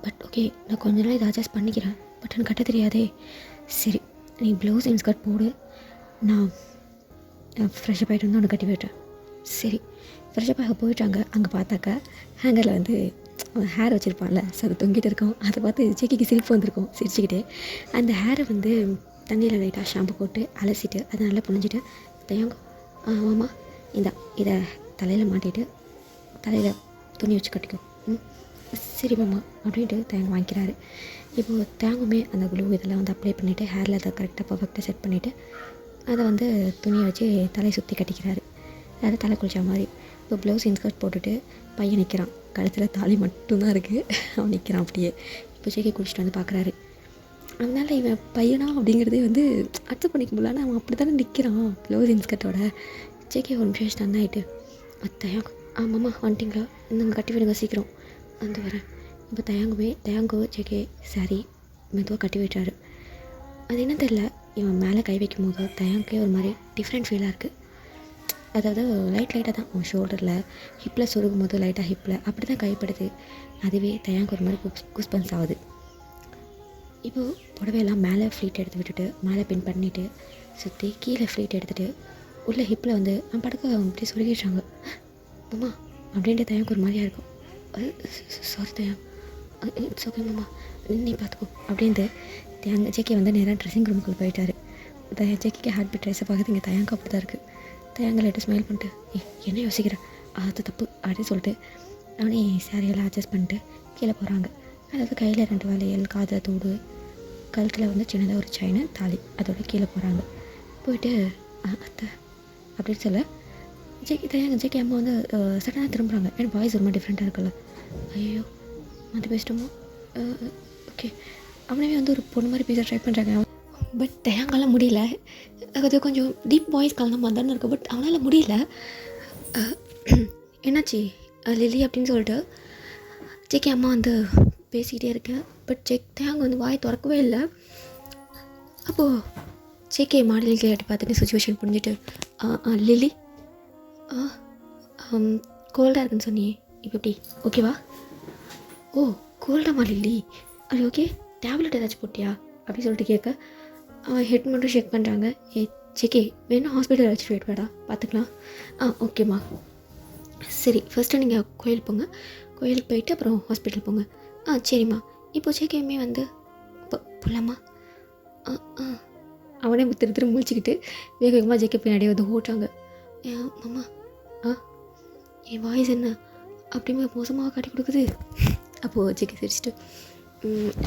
Speaker 1: பட் ஓகே நான் கொஞ்ச நாள் இதை அட்ஜஸ்ட் பண்ணிக்கிறேன், பட் எனக்கு கட்ட தெரியாதே. சரி நீ ப்ளவுஸ் அண்ட் ஸ்கர்ட் போடு, நான் ஃப்ரெஷ்ஷப் ஆகிட்டு வந்து உனக்கு கட்டி விட்டுறேன். சரி ஃப்ரெஷ்ஷப் ஆக போயிட்டாங்க. அங்கே பார்த்தாக்கா ஹேங்கரில் வந்து ஹேர் வச்சுருப்பான்ல, ஸோ அது தொங்கிட்டு இருக்கோம். அதை பார்த்து ஜேகேக்கு சிரிப்பு வந்திருக்கும், சிரிச்சுக்கிட்டே அந்த ஹேரை வந்து தண்ணியில் லைட்டாக ஷாம்பு போட்டு அலசிட்டு அதை நல்லா புழிஞ்சிட்டு, தயங்கம் ஆமாம்மா இந்தா இதை தலையில் மாட்டிட்டு தலையில் துணி வச்சு கட்டிக்கோ. சரி மாமா அப்படின்ட்டு தேங்காய் வாங்கிக்கிறாரு. இப்போது தேங்குமே அந்த க்ளூ இதெல்லாம் வந்து அப்ளை பண்ணிவிட்டு ஹேரில் அதை கரெக்டாக பர்ஃபெக்டாக செட் பண்ணிவிட்டு அதை வந்து துணியை வச்சு தலையை சுற்றி கட்டிக்கிறாரு. அதாவது தலை குளிச்ச மாதிரி. இப்போ ப்ளவுஸ் இன்ஸ்கர்ட் போட்டுட்டு பையன் நிற்கிறான், கழுத்தில் தாலி மட்டும்தான் இருக்குது, அவன் நிற்கிறான் அப்படியே. இப்போ ஜேகே குளிச்சுட்டு வந்து பார்க்குறாரு. அதனால் இவன் பையனா அப்படிங்கிறதே வந்து அக்செப்ட் பண்ணிக்க முடியல. ஆனால் அவன் அப்படி தானே நிற்கிறான் ப்ளவுஸ் இன்ஸ்கர்ட்டோட. ஜேகே ஒரு நிமிஷம் ஸ்டன் ஆகிட்டு தயாங்க ஆமாம்மா வந்துட்டிங்களா, நீங்கள் கட்டி விடுங்க சீக்கிரம் வந்து வரேன். இப்போ தயாங்கோ ஜேகே சாரி மெதுவாக கட்டி விட்டாரு. அது என்ன தெரில, இவன் மேலே கை வைக்கும் போது தயாங்கே ஒரு மாதிரி டிஃப்ரெண்ட் ஃபீலாக இருக்குது. அதாவது லைட்டாக தான் அவன் ஷோல்டரில் ஹிப்பில் சொருகும் போது லைட்டாக ஹிப்பில் அப்படி தான் கைப்படுது. அதுவே தயாங்க ஒரு மாதிரி குஸ்பன்ஸ் ஆகுது. இப்போது புடவையெல்லாம் மேலே ஃப்ளீட் எடுத்து விட்டுட்டு மேலே பின் பண்ணிவிட்டு சுற்றி கீழே ஃப்ளீட் எடுத்துகிட்டு உள்ள ஹிப்பில் வந்து அவன் படக்க அப்படி சொருகிடுறாங்க. மாமா அப்படின்ட்டு தயாங்க ஒரு மாதிரியாக இருக்கும். சாரி தயா, இட்ஸ் ஓகே மாமா நீ பார்த்துக்கோ அப்படின்ட்டு ஜேகே வந்து நேராக ட்ரெஸ்ஸிங் ரூமுக்குள்ளே போயிட்டார். ஜேகேக்கு ஹார்ட் பீட் ட்ரெஸ்ஸை பார்க்குறது இங்கே தயாங்க அப்படி தான் இருக்குது. தயாங்க லைட்டாக ஸ்மைல் பண்ணிட்டு என்ன யோசிக்கிறேன் அது தப்பு அப்படின்னு சொல்லிட்டு அவனே சாரியெல்லாம் அட்ஜஸ்ட் பண்ணிட்டு கீழே போகிறாங்க. அதாவது கையில் 2 வளையல், காதில் தோடு, கழுத்தில் வந்து சின்னதாக ஒரு செயின், தாலி, அதோட கீழே போகிறாங்க. போயிட்டு அத்தை அப்படின்னு சொல்ல ஜேகே அம்மா வந்து சடனாக திரும்புகிறாங்க. ஏன்னா வாய்ஸ் ரொம்ப டிஃப்ரெண்ட்டாக இருக்குல்ல. ஐயோ அது பேசிட்டோமோ, ஓகே அவனவே வந்து ஒரு பொண்ணு மாதிரி பேச ட்ரை பண்ணுறாங்க. பட் தயாங்கால முடியல. அது கொஞ்சம் டீப் வாய்ஸ் கலந்த மாதிரி தானே இருக்குது. பட் அவனால் முடியல. என்னாச்சு லில்லி அப்படின்னு சொல்லிட்டு ஜேகே அம்மா வந்து பேசிக்கிட்டே இருக்கேன். பட் தயாங்க வந்து வாய் திறக்கவே இல்லை. அப்போது ஜேகே மாடலிங் கேட்டு பார்த்துட்டு சுச்சுவேஷன் புரிஞ்சுட்டு லில்லி கோல்டாக இருக்குன்னு சொன்னியே, இப்போ எப்படி ஓகேவா? ஓ கோல்டாமா லில்லி, அது ஓகே டேப்லெட் ஏதாச்சும் போட்டியா அப்படின்னு சொல்லிட்டு கேட்க அவன் ஹெட் மட்டும் ஷேக் பண்ணுறாங்க. ஜேகே வேணா ஹாஸ்பிட்டல் வச்சுட்டு வெயிட் பண்ணா பார்த்துக்கலாம். ஓகேம்மா சரி ஃபஸ்ட்டு நீங்கள் கோயில் போங்க, கோயிலுக்கு போயிட்டு அப்புறம் ஹாஸ்பிட்டல் போங்க. சரிம்மா. இப்போ ஜேகேமே வந்து போகலாமா? அவனே திரு முழிச்சிக்கிட்டு வேக வேகமாக ஜேகே பின்னாடியே வந்து ஓட்டாங்க. மாமா என் வாய்ஸ் என்ன அப்படிமே மோசமாக காட்டி கொடுக்குது. அப்போது ஜேகே சிரிச்சிட்டு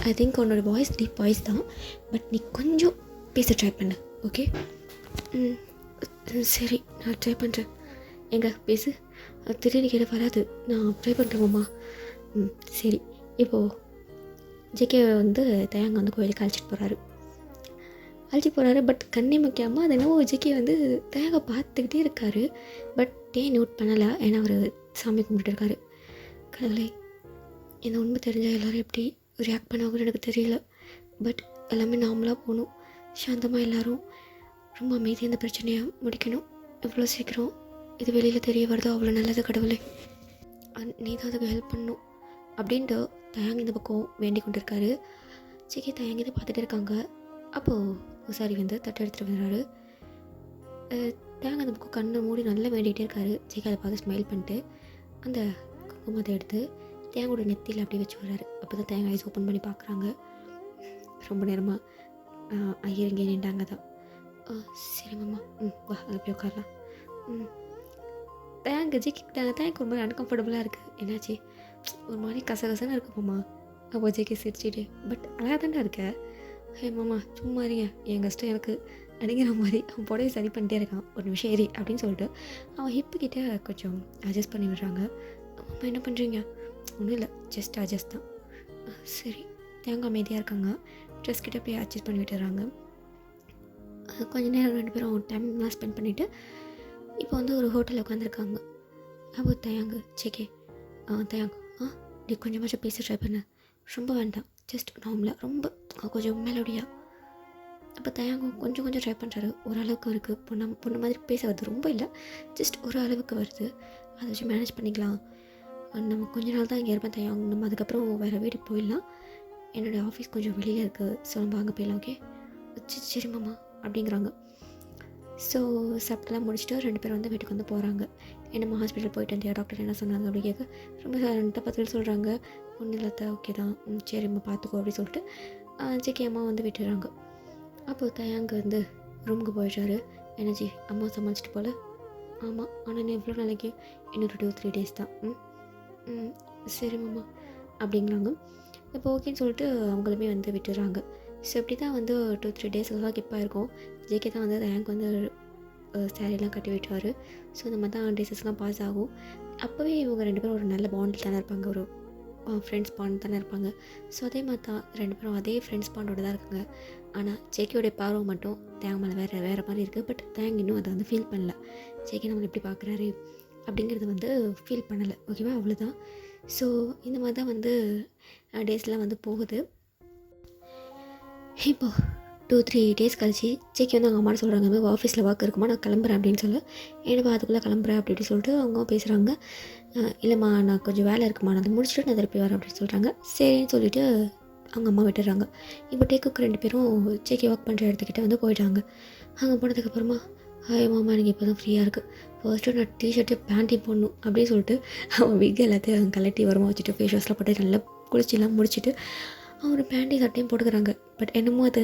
Speaker 1: ஐ திங்க் உன்னோட வாய்ஸ் டீப் வாய்ஸ் தான், பட் நீ கொஞ்சம் பேச ட்ரை பண்ணு ஓகே? சரி நான் ட்ரை பண்ணுறேன். எங்க பேசு, திடீர்னு கேட்ட வராது, நான் ட்ரை பண்ணுறேம்மா. சரி. இப்போது ஜேகே வந்து தயாங்க வந்து கோயிலுக்கு அழைச்சிட்டு போகிறாரு. பட் கண்ணே முக்கியமாக அது என்னவோ ஜேகே வந்து தயாங்க பார்த்துக்கிட்டே இருக்காரு. பட் நோட் பண்ணலை, ஏன்னா அவர் சாமி கும்பிட்டு இருக்காரு. கடவுளே இந்த உண்மை தெரிஞ்சால் எல்லோரும் எப்படி ரியாக்ட் பண்ணாங்கன்னு எனக்கு தெரியல. பட் எல்லாமே நார்மலாக போகணும், சாந்தமாக எல்லோரும் ரொம்ப அமைதியாக இந்த பிரச்சனையை முடிக்கணும். எவ்வளோ சீக்கிரம் இது வெளியில் தெரிய வருதோ அவ்வளோ நல்லது கடவுளே, நீ தான் அதுக்கு ஹெல்ப் பண்ணணும் அப்படின்ட்டு தயாங்க இந்த பக்கம் வேண்டி கொண்டு இருக்காரு. ஜேகே தயாங்க இதை பார்த்துட்டு இருக்காங்க. அப்போது பூசாரி வந்து தட்டு எடுத்துகிட்டு வந்துடுறாரு. தயாங்க அந்த பக்கம் கண்ணை மூடி நல்லா வேண்டிகிட்டே இருக்காரு. ஜேகே அதை பார்த்து ஸ்மைல் பண்ணிட்டு அந்த குங்குமத்தை எடுத்து தேங்கோட நெத்தியில் அப்படியே வச்சு வர்றாரு. அப்போ தான் தேங்காய் ஐஸ் ஓப்பன் பண்ணி பார்க்குறாங்க. ரொம்ப நேரமாக ஐயர் இங்கே நின்றாங்க தான். சரி மாமா வா அது போய் உட்காரலாம். தேங்க் ஒரு மாதிரி அன்கம்ஃபர்டபுளாக இருக்குது. என்னாச்சு ஒரு மாதிரி கசகசன்னு இருக்கு மாமா. அப்போ ஜேகே சிரிச்சிட்டு பட் அழகாக தானே இருக்க. ஹே மாமா சும்மா இருங்க, என் கஷ்டம் எனக்கு அப்படிங்கிற மாதிரி அவன் புடவை சரி பண்ணிட்டே இருக்கான். ஒரு நிமிஷம் ஏறி அப்படின்னு சொல்லிட்டு அவன் ஹிப்புக்கிட்ட கொஞ்சம் அட்ஜஸ்ட் பண்ணி விடுறாங்க. அம்மா என்ன பண்ணுறீங்க? ஒன்றும் இல்லை, ஜஸ்ட் அட்ஜஸ்ட் தான். சரி. தேங்காய் அமைதியாக இருக்காங்க. ட்ரெஸ் கிட்ட போய் அட்ஜஸ்ட் பண்ணி விட்டுறாங்க. கொஞ்சம் நேரம் 2 பேரும் டைம்லாம் ஸ்பெண்ட் பண்ணிவிட்டு இப்போ வந்து ஒரு ஹோட்டலில் உட்காந்துருக்காங்க. அப்போ தயாங்க ஜேகே தயாங்க நீ கொஞ்சமாச்சும் பேச ட்ரை பண்ண, ரொம்ப வேண்டாம், ஜஸ்ட் நார்மலாக ரொம்ப கொஞ்சம் மெலோடியாக. அப்போ தயாங்க கொஞ்சம் ட்ரை பண்ணுறாரு. ஓரளவுக்கு இருக்குது, பொண்ணு மாதிரி பேச வருது, ரொம்ப இல்லை, ஜஸ்ட் ஒரு அளவுக்கு வருது. அதை வச்சு மேனேஜ் பண்ணிக்கலாம். நம்ம கொஞ்ச நாள் தான் இங்கே இருப்பேன் தயாங்க, நம்ம அதுக்கப்புறம் வேறு வீட்டுக்கு போயிடலாம். என்னோடய ஆஃபீஸ் கொஞ்சம் வெளியில் இருக்குது, ஸோ நம்ம அங்கே போயிடலாம். ஓகே சரி மாமா அப்படிங்கிறாங்க. ஸோ சாப்பிட்டுலாம் முடிச்சுட்டு 2 பேரும் வந்து வீட்டுக்கு வந்து போகிறாங்க. என்னம்மா ஹாஸ்பிட்டல் போயிட்டு வந்தியா, டாக்டர் என்ன சொன்னாங்க அப்படி கேட்க ரொம்ப சைலண்ட்டாக பதில் சொல்கிறாங்க. ஒன்றும் இல்லத்த, ஓகே தான், சரிம்மா பார்த்துக்கோ அப்படின்னு சொல்லிட்டு ஜேகே அம்மா வந்து விட்டுறாங்க. அப்போது தயாங்க வந்து ரூமுக்கு போயிட்டாரு. எனர்ஜி அம்மா சமாளிச்சிட்டு போல். ஆமாம், ஆனால் இன்னும் எவ்வளோ நாளைக்கு, இன்னொரு 2-3 டேஸ் தான். ம் சரி மாமா அப்படிங்கிறாங்க. இப்போ ஓகேன்னு சொல்லிட்டு அவங்களுமே வந்து விட்டுறாங்க. ஸோ இப்படி தான் வந்து 2-3 டேஸ்லாம் கிப்பாக இருக்கும். ஜேகே தான் வந்து ரேங்க் வந்து சேரீலாம் கட்டி விட்டுவார். ஸோ இந்த மாதிரி தான் டேஸஸ்லாம் பாஸ் ஆகும். அப்போவே இவங்க 2 பேரும் ஒரு நல்ல பாண்டில் தானே இருப்பாங்க, ஒரு ஃப்ரெண்ட்ஸ் பாண்ட் தானே இருப்பாங்க. ஸோ அதே மாதிரி தான் 2 பேரும் அதே ஃப்ரெண்ட்ஸ் பாண்டோடு தான் இருக்காங்க. ஆனால் ஜேகேயோடைய பார்வை மட்டும் தேங்க மேலே வேறு மாதிரி இருக்குது. பட் தேங்க இன்னும் அதை வந்து ஃபீல் பண்ணல. ஜேகே நம்மளை எப்படி பார்க்குறாரு அப்படிங்கிறது வந்து ஃபீல் பண்ணலை. ஓகேவா, அவ்வளோதான். ஸோ இந்த மாதிரி தான் வந்து டேஸ்லாம் வந்து போகுது. இப்போ 2-3 டேஸ் கழிச்சு ஜேகே வந்து அவங்க அம்மா சொல்கிறாங்க, மாதிரி ஆஃபீஸில் ஒர்க் இருக்குமா, நான் கிளம்புறேன் அப்படின்னு சொல்ல, ஏன்னா அதுக்குள்ளே கிளம்புறேன் அப்படி இப்படி சொல்லிட்டு அவங்க பேசுகிறாங்க. இல்லைம்மா நான் கொஞ்சம் வேலை இருக்குமா, நான் அதை முடிச்சுட்டு நான் திருப்பி வரேன் அப்படின்னு சொல்கிறாங்க. சரின்னு சொல்லிவிட்டு அவங்க அம்மா விட்டுறாங்க. இப்போ டேக்குக்கு 2 பேரும் ஜேகே ஒர்க் பண்ணுற இடத்துக்கிட்ட வந்து போயிட்டாங்க. அங்கே போனதுக்கப்புறமா, ஹாய் மாமா, எனக்கு இப்போ தான் ஃப்ரீயாக இருக்குது, ஃபர்ஸ்ட்டு நான் டிஷர்ட்டு பேண்ட்டையும் போடணும் அப்படின்னு சொல்லிட்டு அவன் விக் எல்லாத்தையும் அவங்க கலட்டி வரமாக வச்சுட்டு ஃபேஸ் வாஷ்லாம் போட்டு நல்லா குளிச்சுலாம் முடிச்சுட்டு அவர் பேண்ட்டையும் சட்டையும் போட்டுக்கிறாங்க. பட் என்னமோ அது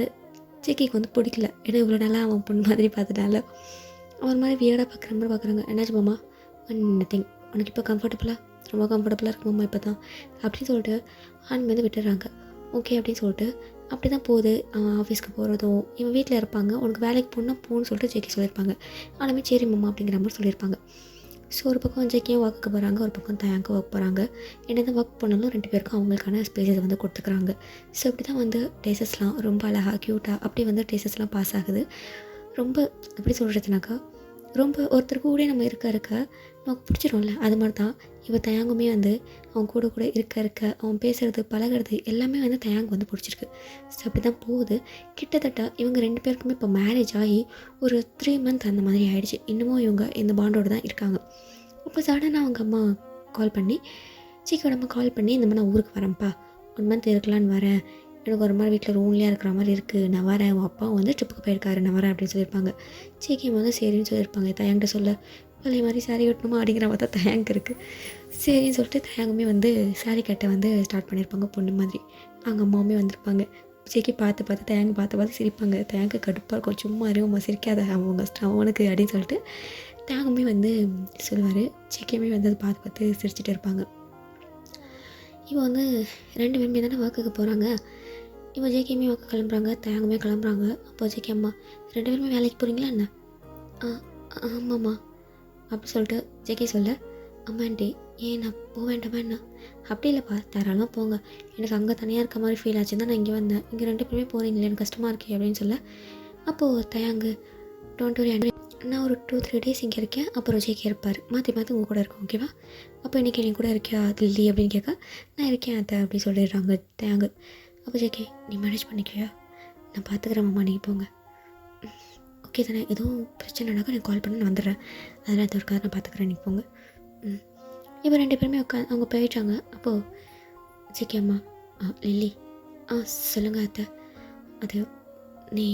Speaker 1: ஜேகேக்கு வந்து பிடிக்கல. ஏன்னா இவ்வளோ நாளாக அவன் பொண்ணு மாதிரி பார்த்துட்டால அவர் மாதிரி வியர்டாக பார்க்குற மாதிரி பார்க்குறாங்க. என்னாச்சு மாமா, நத்திங், உனக்கு இப்போ கம்ஃபர்டபுளாக, ரொம்ப கம்ஃபர்டபுளாக இருக்கு மாமா இப்போ தான் அப்படின்னு சொல்லிட்டு ஆன் வந்து விட்டுறாங்க. ஓகே அப்படின்னு சொல்லிட்டு அப்படி தான் போகுது. அவன் ஆஃபீஸ்க்கு போகிறதும் இவன் வீட்டில் இருப்பாங்க. உனக்கு வேலைக்கு போனால் போகணுன்னு சொல்லிட்டு ஜேகே சொல்லியிருப்பாங்க. ஆனாலுமே சரி மாமா அப்படிங்கிற மாதிரி சொல்லியிருப்பாங்க. ஸோ ஒரு பக்கம் ஜேகேயும் ஒர்க்குக்கு போகிறாங்க, ஒரு பக்கம் தயாங்க ஒர்க் போகிறாங்க. என்ன தான் ஒர்க் பண்ணாலும் 2 பேருக்கும் அவங்களுக்கான ஸ்பேஸஸ் வந்து கொடுத்துக்குறாங்க. ஸோ இப்படி தான் வந்து டேஸஸ்லாம் ரொம்ப அழகாக க்யூட்டாக அப்படி வந்து டேஸஸ்லாம் பாஸ் ஆகுது. ரொம்ப எப்படி சொல்கிறதுனாக்கா, ரொம்ப ஒருத்தருக்கு கூட நம்ம இருக்க நமக்கு பிடிச்சிரும்ல, அது மாதிரி தான் இப்போ தயாங்குமே வந்து அவன் கூட இருக்க அவன் பேசுகிறது பழகிறது எல்லாமே வந்து தயாங்கு வந்து பிடிச்சிருக்கு. ஸோ அப்படி தான் போகுது. கிட்டத்தட்ட இவங்க 2 பேருக்குமே இப்போ மேரேஜ் ஆகி ஒரு 3 மந்த் அந்த மாதிரி ஆகிடுச்சு. இன்னமும் இவங்க இந்த பாண்டோடு தான் இருக்காங்க. அப்போ சடனாக அவங்க அம்மா கால் பண்ணி, சீக்கிரம் நம்ம கால் பண்ணி, இந்த மாதிரி நான் ஊருக்கு வரேன்ப்பா, 1 மந்த் இருக்கலான்னு வரேன், எனக்கு ஒரு மாதிரி வீட்டில் ரூம்லேயே இருக்கிற மாதிரி இருக்குது, நான் வரேன், உன் அப்பா வந்து ட்ரிப்புக்கு போயிருக்காரு, நான் வரேன் அப்படின்னு சொல்லியிருப்பாங்க. சீக்கிரம் வந்து சரின்னு சொல்லியிருப்பாங்க. தயாங்கிட்ட சொல்ல, பழைய மாதிரி சாரீ கட்டணுமா அப்படிங்கிற மாதிரி தான் தயாங்கு இருக்குது. சரின்னு சொல்லிட்டு தயாங்குமே வந்து சாரீ கட்ட வந்து ஸ்டார்ட் பண்ணியிருப்பாங்க பொண்ணு மாதிரி. அவங்க அம்மாவுமே வந்திருப்பாங்க. ஜேகே பார்த்து தயாங்கு சிரிப்பாங்க. தயாங்கு கடுப்பாக இருக்கும், சும்மா அறிவுமா சிரிக்காத அவங்க அவனுக்கு அப்படின்னு சொல்லிட்டு தயாங்குமே வந்து சொல்லுவார். ஜேகேமே வந்து அதை பார்த்து சிரிச்சுட்டு இருப்பாங்க. இப்போ வந்து 2 பேருமே தானே ஒர்க்குக்கு போகிறாங்க. இப்போ ஜேகேமே ஒர்க்கு கிளம்புறாங்க, தயாங்குமே கிளம்புறாங்க. அப்போ ஜேகே அம்மா, 2 பேருமே வேலைக்கு போகிறீங்களா என்ன? ஆமாம்மா அப்படி சொல்லிட்டு ஜேகே சொல்ல, அம்மாண்டி ஏன் நான் போக வேண்டாமா என்ன? அப்படி இல்லைப்பா, தாராளமாக போங்க, எனக்கு அங்கே தனியாக இருக்க மாதிரி ஃபீல் ஆச்சுன்னு தான் நான் இங்கே வந்தேன், இங்கே 2 பேருமே போகிறீங்களே, எனக்கு கஷ்டமாக இருக்கே அப்படின்னு சொல்ல, அப்போது தயாங்கு, டோன்ட் வரி, நான் ஒரு 2-3 டேஸ் இங்கே இருக்கேன், அப்புறம் ஜேகே இருப்பார், மாற்றி உங்கள் கூட இருக்கும், ஓகேவா? அப்போ இன்றைக்கி நீ கூட இருக்கியா தில்லி அப்படின்னு கேட்க, நான் இருக்கேன் அத்தை அப்படின்னு சொல்லிடுறாங்க தயாங்கு. அப்போ ஜேகே, நீ மேனேஜ் பண்ணிக்கியா, நான் பார்த்துக்கிறேன் மாமா, நீங்கள் போங்க, ஓகே தானே, எதுவும் பிரச்சனைனாக்கா நான் கால் பண்ணி நான் வந்துடுறேன், அதெல்லாம் எது இருக்காது, நான் பார்த்துக்கிறேன், நீங்கள் போங்க. இப்போ 2 பேருமே அவங்க போயிட்டாங்க. அப்போது ஜேகே அம்மா, லில்லி, சொல்லுங்கள் அத்தை, அது நீ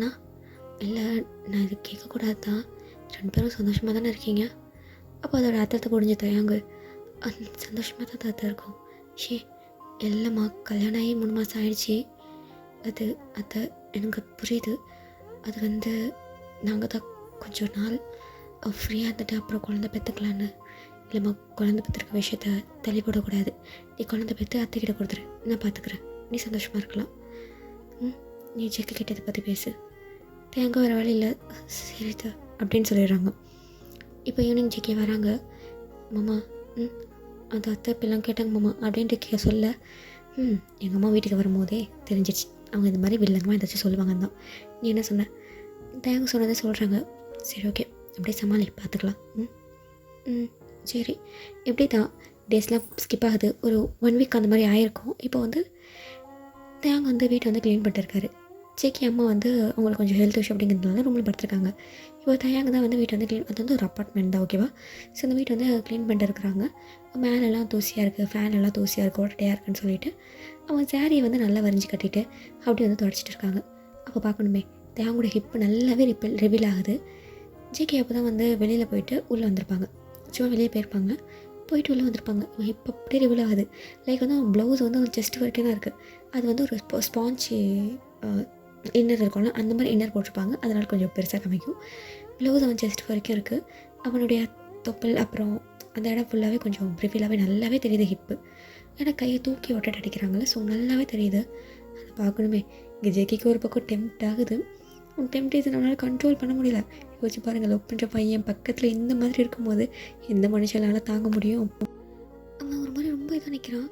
Speaker 1: நான் இல்லை, நான் இது கேட்கக்கூடாது தான், 2 பேரும் சந்தோஷமாக தானே இருக்கீங்க? அப்போ அதோட அர்த்தத்தை புரிஞ்ச தயாங்கு, சந்தோஷமாக தான் தாத்தா இருக்கும். இல்லைம்மா, கல்யாணம் ஆகி 3 மாதம் ஆயிடுச்சு, அது அத்தை எனக்கு புரியுது, அது வந்து நாங்கள் தான் கொஞ்சம் நாள் ஃப்ரீயாக இருந்துட்டு அப்புறம் குழந்தை பெற்றுக்கலான்னு. இல்லைம்மா, குழந்தை பெற்றுருக்க விஷயத்த தள்ளிப்படக்கூடாது, நீ குழந்தை பெற்று அத்தைக்கிட்ட கொடுத்துரு, நான் பார்த்துக்கிறேன், நீ சந்தோஷமாக இருக்கலாம். நீ ஜேகே கிட்ட இதை பற்றி பேசு, தேங்க வர வேலையில் சரிதா அப்படின்னு சொல்லிடுறாங்க. இப்போ ஈவினிங் ஜேகே வராங்க. மாமா, அந்த அத்தை இப்பெல்லாம் கேட்டாங்க மாமா அப்படின்ட்டு சொல்ல, எங்கள் அம்மா வீட்டுக்கு வரும்போதே தெரிஞ்சிடுச்சு, அவங்க இந்த மாதிரி வில்லங்கமாக ஏதாச்சும் சொல்லுவாங்கன்னு தான். நீ என்ன சொன்ன? தேங்க சொன்னதை சொல்கிறாங்க. சரி ஓகே, அப்படியே சமாளி, பார்த்துக்கலாம். சரி. எப்படி தான் டேஸ்லாம் ஸ்கிப் ஆகுது, ஒரு 1 வீக் அந்த மாதிரி ஆகிருக்கும். இப்போ வந்து தேங்க வந்து வீட்டை வந்து க்ளீன் பண்ணிட்டுருக்காரு. ஜேகே அம்மா வந்து அவங்களுக்கு கொஞ்சம் ஹெல்த் இஷ்யூ அப்படிங்கிறதுனால ரூமில் படுத்துருக்காங்க. இப்போ தயாங்க தான் வந்து வீட்டை வந்து க்ளீன், அது வந்து ஒரு அப்பார்ட்மெண்ட் தான், ஓகேவா? ஸோ அந்த வீட்டை வந்து க்ளீன் பண்ணிட்டு இருக்கிறாங்க. மேலெல்லாம் தூசியாக இருக்குது, ஃபேனெல்லாம் தூசியாக இருக்குது, ஓட்டையாக இருக்குன்னு சொல்லிட்டு அவங்க சாரியை வந்து நல்லா வரைஞ்சி கட்டிட்டு அப்படி வந்து துடைச்சிட்டு இருக்காங்க. அப்போ பார்க்கணுமே, தேங்கோட ஹிப்பு நல்லாவே ரிவீல் ஆகுது. ஜேகே அப்போ தான் வந்து வெளியில் போயிட்டு உள்ளே வந்திருப்பாங்க. சும்மா வெளியே போயிருப்பாங்க, போயிட்டு உள்ளே வந்திருப்பாங்க. ஹிப் அப்படியே ரிவீல் ஆகுது. லைக் வந்து ப்ளவுஸ் வந்து செஸ்ட் வரைக்கும் தான் இருக்குது. அது வந்து ஒரு ஸ்பாஞ்சு இன்னர் இருக்கும்ல, அந்த மாதிரி இன்னர் போட்டிருப்பாங்க. அதனால் கொஞ்சம் பெருசாக காமிக்கும். ப்ளவுஸ் அவன் செஸ்ட் வரைக்கும் இருக்குது. அவனுடைய தொப்பல் அப்புறம் அந்த இடம் ஃபுல்லாகவே கொஞ்சம் ரிவீலாகவே நல்லாவே தெரியுது ஹிப்பு. ஏன்னா கையை தூக்கி ஒட்டட்டு அடிக்கிறாங்களே, ஸோ நல்லாவே தெரியுது. அதை பார்க்கணுமே. இங்கே ஜேகேக்கு ஒரு பக்கம் டெம்ப்ட் ஆகுது. டெம்ப்டேஷன் நம்மளால் கண்ட்ரோல் பண்ண முடியல. யோசிச்சு பாருங்கள், லவ் பண்ணுற பையன் பக்கத்தில் இந்த மாதிரி இருக்கும்போது எந்த மனுஷனால தாங்க முடியும்? அவன் ஒரு மாதிரி ரொம்ப இதாக நிற்கிறான்.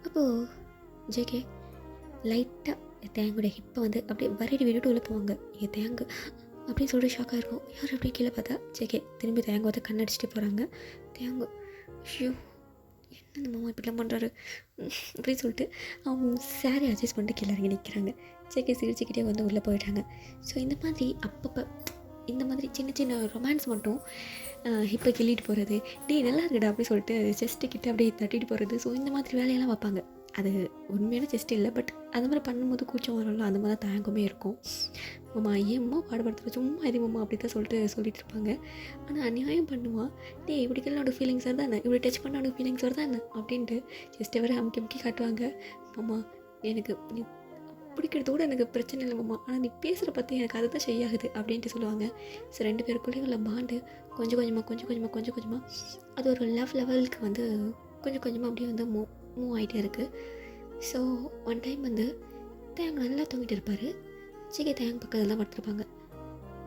Speaker 1: அப்போது ஜேகே லைட்டாக தேங்கோட ஹிப்பை வந்து அப்படியே வரைடி விட்டுட்டு உள்ளே போவாங்க. இங்கே தேங்கு அப்படின்னு சொல்லிட்டு ஷாக்காக இருக்கும். யார் அப்படியே கீழே பார்த்தா ஜேகே திரும்பி தேங்க வந்து கண்ணடிச்சிட்டு போகிறாங்க. தேங்கு ஷியோ என்ன இந்த மாமா இப்படிலாம் பண்ணுறாரு அப்படின்னு சொல்லிட்டு அவங்க சாரி அட்ஜஸ்ட் பண்ணிட்டு கீழே இறங்கி நிற்கிறாங்க. ஜேகே சிரிச்சுக்கிட்டே வந்து உள்ளே போயிட்டாங்க. ஸோ இந்த மாதிரி அப்பப்போ இந்த மாதிரி சின்ன சின்ன ரொமான்ஸ் மட்டும் இப்போ கிள்ளிட்டு போகிறது, டே நல்லா இருக்குடா அப்படி சொல்லிட்டு செஸ்ட்டு கிட்ட அப்படியே தட்டிட்டு போகிறது. ஸோ இந்த மாதிரி வேலையெல்லாம் வைப்பாங்க. அது உண்மையான செஸ்ட் இல்லை, பட் அந்த மாதிரி பண்ணும்போது கூச்சம் வரும்ல, அந்த மாதிரி தான் தேங்குமே இருக்கும். மாமா ஏம்மா பாடுபடுத்துகிற, சும்மா இது மாமா அப்படி தான் சொல்லிட்டு இருப்பாங்க. ஆனால் அநியாயம் பண்ணுவான். டே இப்படி அவனுக்கு ஃபீலிங்ஸ் வருதா என்ன, இப்படி டச் பண்ண அவனுக்கு ஃபீலிங்ஸ் வருதா என்ன அப்படின்ட்டு ஜஸ்ட் வரை அமுக்கி காட்டுவாங்க. மாமா எனக்கு நீ பிடிக்கிறது கூட எனக்கு பிரச்சனை இல்லை மாமா, ஆனால் நீ பேசுகிற பற்றி எனக்கு அதை தான் செய்யாகுது அப்படின்ட்டு சொல்லுவாங்க. ஸோ 2 பேருக்குள்ளேயும் உள்ள பாண்டு கொஞ்சம் கொஞ்சமாக அது ஒரு லெவலுக்கு வந்து கொஞ்சம் கொஞ்சமாக அப்படியே வந்து மூவ் ஆகிட்டே இருக்குது. ஸோ ஒன் டைம் வந்து தேங்க நல்லா தூங்கிட்டு இருப்பார். ஜேகே தேங்க பக்கத்தில் தான் படுத்துருப்பாங்க.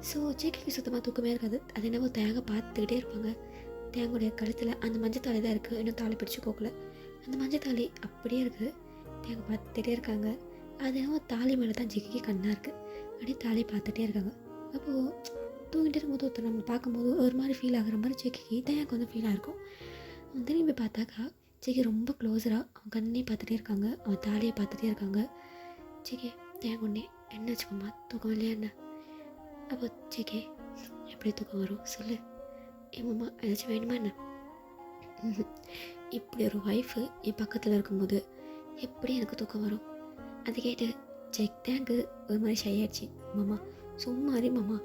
Speaker 1: ஸோ ஜேகேக்கு சுத்தமாக தூக்கமே இருக்காது. அது என்னவோ தேங்க பார்த்துக்கிட்டே இருப்பாங்க. தேங்கோடைய கழுத்தில் அந்த மஞ்சள் தாலி தான் இருக்குது, இன்னும் தாலி பிடிச்சி போகல. அந்த மஞ்சள் தாலி அப்படியே இருக்குது. தேங்க பார்த்துட்டே இருக்காங்க. அது என்னவோ தாலி மேலே தான் ஜேகேக்கு கண்ணாக இருக்குது. அப்படியே தாலி பார்த்துட்டே இருக்காங்க. அப்போது தூங்கிட்டு இருக்கும்போது ஒருத்தர் நம்ம பார்க்கும்போது ஒரு மாதிரி ஃபீல் ஆகுற மாதிரி ஜேகேக்கு தேங்க்கு வந்து ஃபீல் ஆகிருக்கும். அவன் திரும்பி பார்த்தாக்கா ஜேகே ரொம்ப க்ளோஸராக அவன் கண்ணே பார்த்துட்டே இருக்காங்க, அவன் தாலியை பார்த்துட்டே இருக்காங்க. ஜேகே தேங்க ஒன்றே என்ன வச்சுக்கோமா, தூக்கம் இல்லையா என்ன? அப்போ ஜேகே எப்படி தூக்கம் வரும் சொல்லு, ஏமாம்மா ஏதாச்சும் வேணுமா என்ன? இப்படி ஒரு ஒய்ஃபு என் பக்கத்தில் இருக்கும்போது எப்படி எனக்கு தூக்கம் வரும்? அது கேட்டு தேங்கு ஒரு மாதிரி ஷை ஆயிடுச்சு. மாமா சும்மாரி மாமா,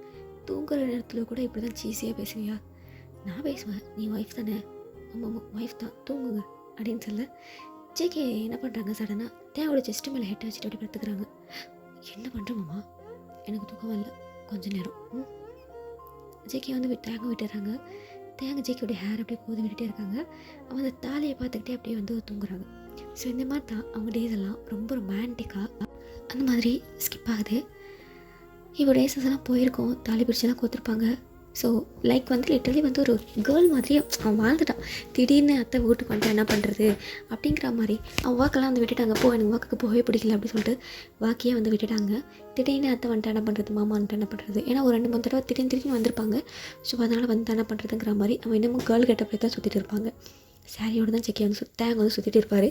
Speaker 1: தூங்குற நேரத்தில் கூட இப்படி தான் சீஸியாக பேசுவியா? நான் பேசுவேன், நீ ஒய்ஃப் தானே? ஆமாம் ஒய்ஃப் தான், தூங்குங்க அப்படின்னு சொல்ல ஜேகே என்ன பண்ணுறாங்க, சடனாக தேவோட செஸ்ட்டு மேலே ஹெட்டை வச்சுட்டு அப்படி படுத்துக்கிறாங்க. என்ன பண்ணுற மாமா, எனக்கு தூக்கம் இல்லை கொஞ்ச நேரம். ஜேகே வந்து தேங்க விட்டுறாங்க. தேங்க ஜேகேயோடைய ஹேர் அப்படியே கோதி விட்டுட்டே இருக்காங்க. அவங்க அந்த தாலியை பார்த்துக்கிட்டே அப்படியே வந்து தூங்குறாங்க. ஸோ இந்த மாதிரி தான் அவங்க டேஸ் எல்லாம் ரொம்ப ரொமான்டிக்காக அந்த மாதிரி ஸ்கிப் ஆகுது. இப்போ டேஸஸ் எல்லாம் போயிருக்கோம், தாலி பிடிச்செல்லாம் கோத்துருப்பாங்க. ஸோ லைக் வந்து லிட்டரலி வந்து ஒரு கேர்ள் மாதிரி அவன் வாழ்ந்துட்டான். திடீர்னு அத்தை வீட்டுக்கு வந்துட்டு என்ன பண்ணுறது அப்படிங்கிற மாதிரி அவன் வாக்கெல்லாம் வந்து விட்டுட்டாங்க. எனக்கு வாக்குக்கு போகவே பிடிக்கல அப்படின்னு சொல்லிட்டு வாக்கியே வந்து விட்டுட்டாங்க. திடீர்னு அத்தை வந்துட்டு என்ன பண்ணுறது, மாமா வந்துட்டு என்ன பண்ணுறது, ஏன்னா ஒரு 2-3 தடவை திடீர்னு வந்திருப்பாங்க. ஸோ அதனால் வந்து என்ன பண்ணுறதுங்கிற மாதிரி அவன் இன்னமும் கேர்ள் கெட்ட போய் தான் சுற்றிட்டு இருப்பாங்க. சாரியோடு தான் ஜேகே வந்து தேங்க வந்து சுற்றிட்டு இருப்பார்.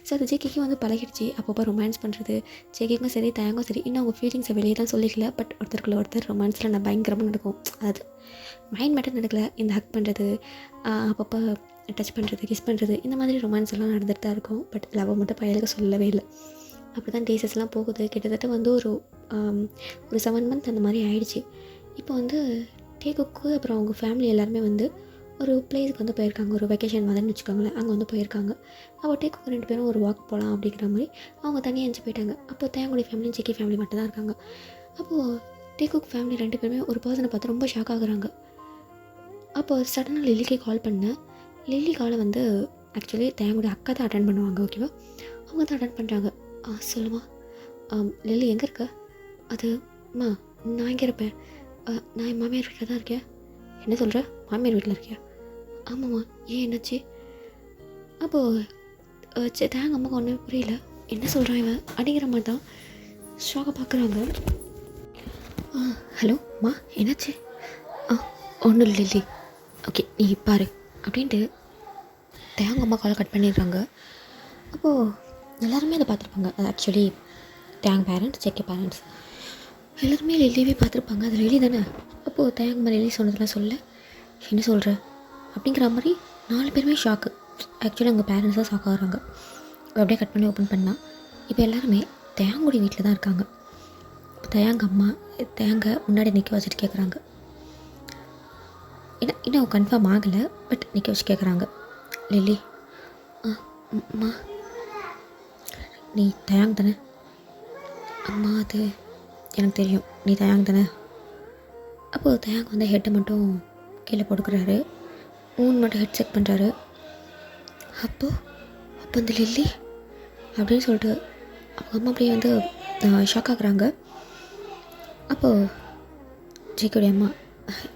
Speaker 1: ஸோ அது ஜேகேக்கும் வந்து பழகிடுச்சு. அப்பப்போ ரொமான்ஸ் பண்ணுறது ஜேகேக்கும் சரி தேங்கும் சரி. இன்னும் அவங்க ஃபீலிங்ஸை வெளியே தான் சொல்லிக்கல, பட் ஒருத்தருக்குள்ள ஒருத்தர் ரொமான்ஸில் நான் பயங்கரமாக நடக்கும். அது மைண்ட் மேட்டர் நடக்கல, இந்த ஹக் பண்ணுறது, அப்பப்போ டச் பண்ணுறது, கிஸ் பண்ணுறது, இந்த மாதிரி ரொமான்ஸ் எல்லாம் நடந்துட்டு தான் இருக்கும். பட் லவ் மட்டும் பையலுக்கு சொல்லவே இல்லை. அப்படி தான் டேஸஸ்லாம் போகுது. கிட்டத்தட்ட வந்து ஒரு 7 மந்த் அந்த மாதிரி ஆயிடுச்சு. இப்போ வந்து டேக்குக்கு அப்புறம் அவங்க ஃபேமிலி எல்லாருமே வந்து ஒரு பிளேஸுக்கு வந்து போயிருக்காங்க. ஒரு வெக்கேஷன் மாதிரின்னு வச்சுக்கோங்களேன், அங்கே வந்து போயிருக்காங்க. அப்போ டேக்குக்கு 2 பேரும் ஒரு வாக் போகலாம் அப்படிங்கிற மாதிரி அவங்க தனியாக எழுந்து போயிட்டாங்க. அப்போ தேங்குடி ஃபேமிலி ஜேகே ஃபேமிலி மட்டும் தான் இருக்காங்க. அப்போது டேக்குக் ஃபேமிலி 2 பேருமே ஒரு பர்சனை பார்த்து ரொம்ப ஷாக் ஆகுறாங்க. அப்போ சடனாக லில்லிக்கு கால் பண்ணேன். லில்லி காலை வந்து ஆக்சுவலி தேங்குடி அக்கா தான் அட்டன் பண்ணுவாங்க, ஓகேவா? அவங்க தான் அட்டன் பண்ணுறாங்க. சொல்லுமா லில்லி எங்கே இருக்க? அதும்மா நான் எங்கே இருப்பேன், நான் என் மாமியார் வீட்டில் தான் இருக்கேன். என்ன சொல்கிற, மாமியார் வீட்டில் இருக்கியா? ஆமாம்மா, ஏன் என்னாச்சு? அப்போது தேங்க அம்மாவுக்கு ஒன்றுமே புரியல, என்ன சொல்கிறான் இவன் அப்படிங்கிற மாதிரி தான் ஷாக்காக பார்க்குறாங்க. ஹலோ மா என்னாச்சு? ஒன்றும் இல்லை லில்லி, ஓகே நீ பாரு அப்படின்ட்டு தேங்க அம்மா காலை கட் பண்ணிடுறாங்க. அப்போது எல்லாருமே அதை பார்த்துருப்பாங்க. அது ஆக்சுவலி தேங்க பேரண்ட்ஸ் ஜேகே பேரண்ட்ஸ் எல்லாருமே லில்லியவே பார்த்துருப்பாங்க. அது லில்லி தானே. அப்போது தேங்க லில்லி சொன்னதெல்லாம் சொல்ல, என்ன சொல்கிற அப்படிங்கிற மாதிரி 4 பேருமே ஷாக்கு. ஆக்சுவலி அவங்க பேரண்ட்ஸ் தான் ஷாக் ஆகிறாங்க. அப்படியே கட் பண்ணி ஓப்பன் பண்ணால் இப்போ எல்லாருமே தேங்குடி வீட்டில் தான் இருக்காங்க. இப்போ தயாங்க அம்மா தயாங்க முன்னாடி நிற்க வச்சுட்டு கேட்குறாங்க. இன்னும் கன்ஃபார்ம் ஆகலை, பட் நிற்க வச்சு கேட்குறாங்க. லில்லி, அம்மா நீ தயாங் தானே? அம்மா அது எனக்கு தெரியும், நீ தயாங் தானே? அப்போது தயாங் வந்து ஹெட்டை மட்டும் கீழே போட்டுக்கிறாரு, மட்டும் ஹெட் செக் பண்ணுறாரு. அப்போ அந்த லில்லி அப்படின்னு சொல்லிட்டு அவங்க அம்மா அப்படியே வந்து ஷாக் ஆகுறாங்க. அப்போது ஜேக்கோடைய அம்மா,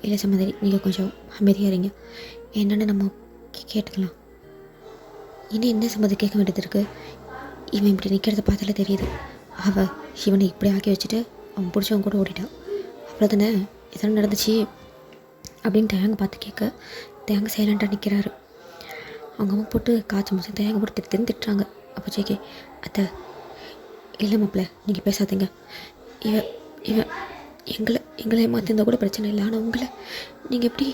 Speaker 1: இல்லை சம்மதி, நீங்கள் கொஞ்சம் அமைதியாக இருங்க, என்னென்னு நம்ம கேட்டுக்கலாம். இன்னும் என்ன சம்மதி கேட்க வேண்டியது இருக்குது? இவன் இப்படி நிற்கிறத பார்த்தாலே தெரியுது, அவள் இவனை இப்படி ஆக்கி வச்சுட்டு அவன் பிடிச்சவன் கூட ஓடிட்டான், அவ்வளோதானே, இதெல்லாம் நடந்துச்சு அப்படின்னு தேங்க பார்த்து கேட்க தேங்க சைலண்ட்டாக நிற்கிறாரு. அவங்க அம்மா போட்டு காய்ச்சி முடிச்சு தேங்க போட்டு திட்டுறாங்க. அப்போ ஜேகே, அத்தை இல்லை மாப்பிள்ள, நீங்கள் பேசாதீங்க, இவன் இவன் எங்களை ஏமாத்திருந்தா கூட பிரச்சனை இல்லை, ஆனால் உங்களை நீங்கள் எப்படி